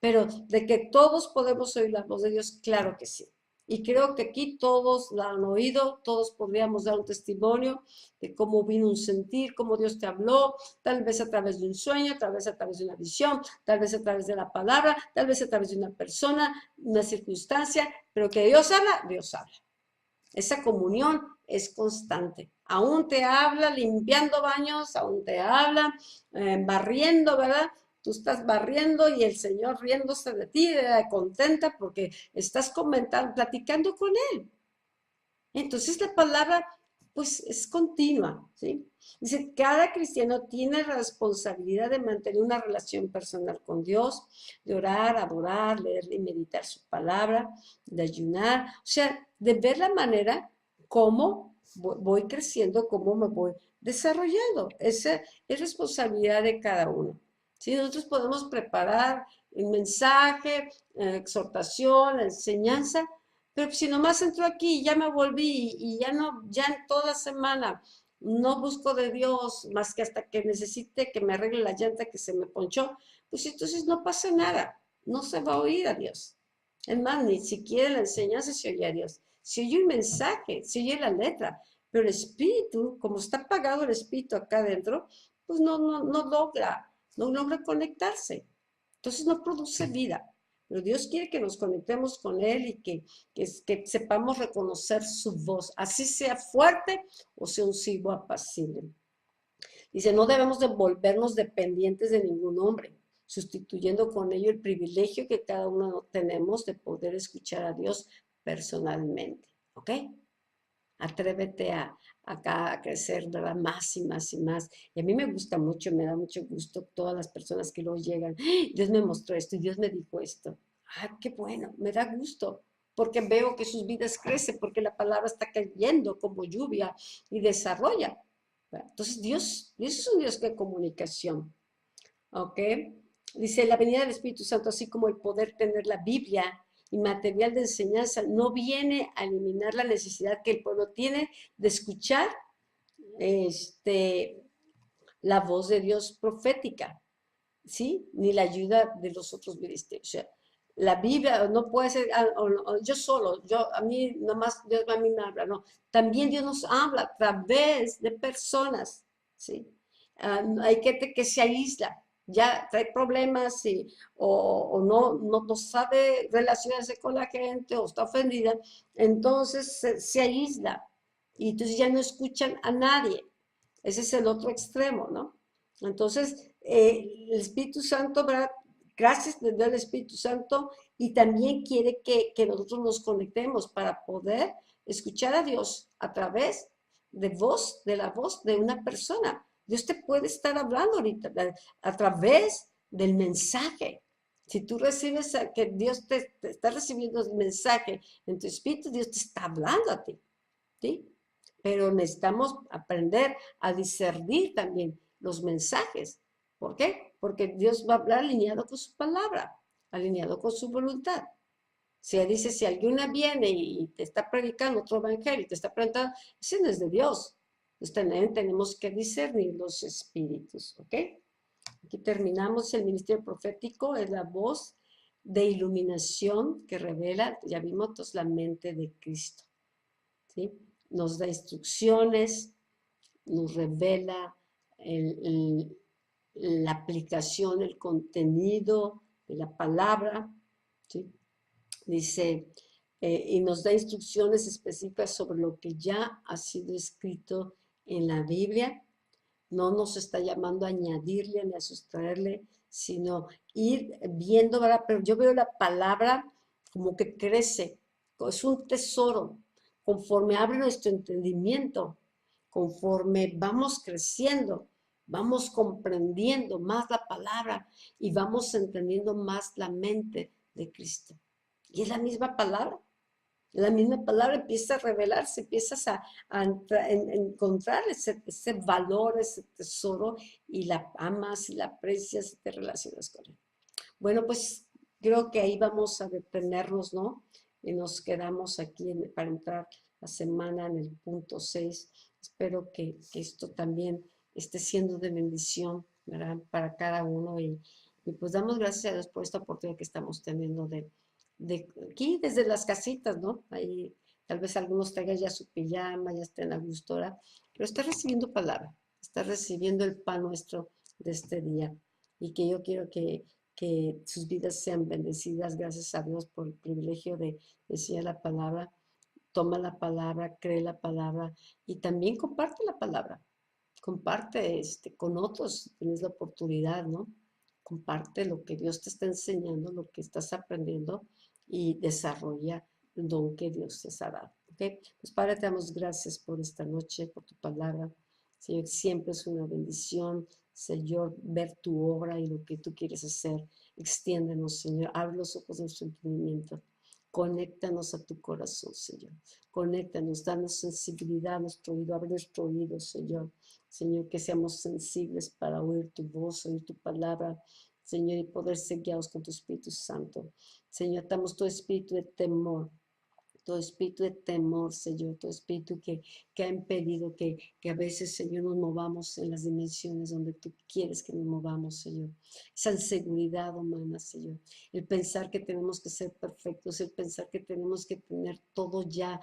Pero de que todos podemos oír la voz de Dios, claro que sí. Y creo que aquí todos la han oído, todos podríamos dar un testimonio de cómo vino un sentir, cómo Dios te habló, tal vez a través de un sueño, tal vez a través de una visión, tal vez a través de la palabra, tal vez a través de una persona, una circunstancia, pero que Dios habla, Dios habla. Esa comunión es constante. Aún te habla limpiando baños, aún te habla barriendo, ¿verdad? Tú estás barriendo y el Señor riéndose de ti, contenta porque estás comentando, platicando con Él. Entonces la palabra, pues, es continua, ¿sí? Dice, cada cristiano tiene la responsabilidad de mantener una relación personal con Dios, de orar, adorar, leer y meditar su palabra, de ayunar, o sea, de ver la manera como voy creciendo, cómo me voy desarrollando. Esa es responsabilidad de cada uno. ¿Sí? Nosotros podemos preparar el mensaje, exhortación, la enseñanza, pero si nomás entro aquí y ya me volví y ya no, ya en toda la semana no busco de Dios más que hasta que necesite que me arregle la llanta que se me ponchó, pues entonces no pasa nada, no se va a oír a Dios. Es más, ni siquiera la enseñanza se oye a Dios. Se oye un mensaje, se oye la letra, pero el espíritu, como está apagado el espíritu acá adentro, pues no logra conectarse. Entonces no produce vida. Pero Dios quiere que nos conectemos con Él y que sepamos reconocer su voz, así sea fuerte o sea un silbo apacible. Dice, no debemos de volvernos dependientes de ningún hombre, sustituyendo con ello el privilegio que cada uno tenemos de poder escuchar a Dios personalmente. ¿Ok? Atrévete a crecer, ¿verdad? Más y más y más. Y a mí me gusta mucho, me da mucho gusto todas las personas que luego llegan. ¡Ah! Dios me mostró esto y Dios me dijo esto. ¡Ah, qué bueno! Me da gusto porque veo que sus vidas crecen, porque la palabra está cayendo como lluvia y desarrolla. Entonces, Dios es un Dios de comunicación. ¿Ok? Dice, la venida del Espíritu Santo, así como el poder tener la Biblia y material de enseñanza, no viene a eliminar la necesidad que el pueblo tiene de escuchar este, la voz de Dios profética, ¿sí? Ni la ayuda de los otros ministerios. O sea, la Biblia no puede ser, yo solo, a mí nomás Dios a mí me habla, no. También Dios nos habla a través de personas, ¿sí? Hay gente que se aísla, ya trae problemas o no sabe relacionarse con la gente o está ofendida, entonces se aísla y entonces ya no escuchan a nadie. Ese es el otro extremo, ¿no? Entonces, el Espíritu Santo, ¿verdad? Gracias al Espíritu Santo y también quiere que nosotros nos conectemos para poder escuchar a Dios a través de la voz de una persona. Dios te puede estar hablando ahorita a través del mensaje. Si tú recibes que Dios te está recibiendo el mensaje en tu espíritu, Dios te está hablando a ti, ¿sí? Pero necesitamos aprender a discernir también los mensajes. ¿Por qué? Porque Dios va a hablar alineado con su palabra, alineado con su voluntad. Si dice, si alguna viene y te está predicando otro evangelio y te está predicando, ese no es de Dios. Entonces tenemos que discernir los espíritus, ¿ok? Aquí terminamos. El ministerio profético es la voz de iluminación que revela, ya vimos, todos la mente de Cristo, ¿sí? Nos da instrucciones, nos revela la aplicación, el contenido de la palabra, ¿sí? Dice, y nos da instrucciones específicas sobre lo que ya ha sido escrito en la Biblia. No nos está llamando a añadirle ni a sustraerle, sino ir viendo, ¿verdad? Pero yo veo la palabra como que crece, es un tesoro, conforme abre nuestro entendimiento, conforme vamos creciendo, vamos comprendiendo más la palabra y vamos entendiendo más la mente de Cristo. Y es la misma palabra. La misma palabra empieza a revelarse, empiezas a encontrar ese valor, ese tesoro, y la amas y la aprecias y te relacionas con él. Bueno, pues creo que ahí vamos a detenernos, ¿no? Y nos quedamos aquí para entrar la semana en el punto 6. Espero que esto también esté siendo de bendición, ¿verdad? Para cada uno y pues damos gracias a Dios por esta oportunidad que estamos teniendo de aquí desde las casitas, ¿no? Ahí tal vez algunos traigan ya su pijama, ya estén a gusto ahora, pero está recibiendo palabra, está recibiendo el pan nuestro de este día y que yo quiero que sus vidas sean bendecidas. Gracias a Dios por el privilegio de decir la palabra. Toma la palabra, cree la palabra y también comparte la palabra. Comparte con otros, tienes la oportunidad, ¿no? Comparte lo que Dios te está enseñando, lo que estás aprendiendo y desarrolla el don que Dios te ha dado. ¿Ok? Pues Padre, te damos gracias por esta noche, por tu palabra. Señor, siempre es una bendición, Señor, ver tu obra y lo que tú quieres hacer. Extiéndenos, Señor. Abre los ojos de nuestro entendimiento. Conéctanos a tu corazón, Señor. Conéctanos, danos sensibilidad a nuestro oído, abre nuestro oído, Señor. Señor, que seamos sensibles para oír tu voz, oír tu palabra, Señor, y poder ser guiados con tu Espíritu Santo. Señor, atamos todo espíritu de temor, todo espíritu de temor, Señor, todo espíritu que ha impedido que a veces, Señor, nos movamos en las dimensiones donde tú quieres que nos movamos, Señor. Esa inseguridad humana, Señor. El pensar que tenemos que ser perfectos, el pensar que tenemos que tener todo ya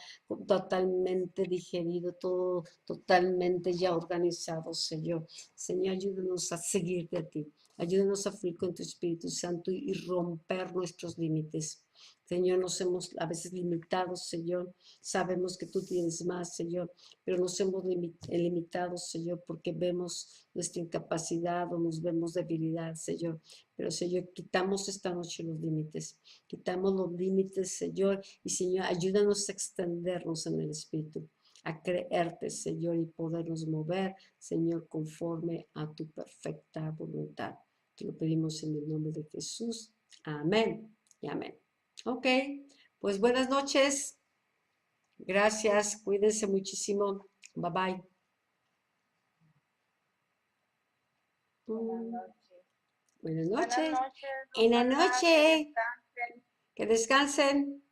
totalmente digerido, todo totalmente ya organizado, Señor. Señor, ayúdanos a seguirte a ti. Ayúdanos a fluir con tu Espíritu Santo y romper nuestros límites. Señor, nos hemos a veces limitado, Señor. Sabemos que tú tienes más, Señor, pero nos hemos limitado, Señor, porque vemos nuestra incapacidad o nos vemos debilidad, Señor. Pero, Señor, quitamos esta noche los límites. Quitamos los límites, Señor. Y, Señor, ayúdanos a extendernos en el Espíritu, a creerte, Señor, y podernos mover, Señor, conforme a tu perfecta voluntad. Te lo pedimos en el nombre de Jesús. Amén y amén. Ok, pues buenas noches. Gracias, cuídense muchísimo. Bye bye. Buenas noches. Buenas Buenas noches. noches, En la Rosana, que noche. descansen. Que descansen.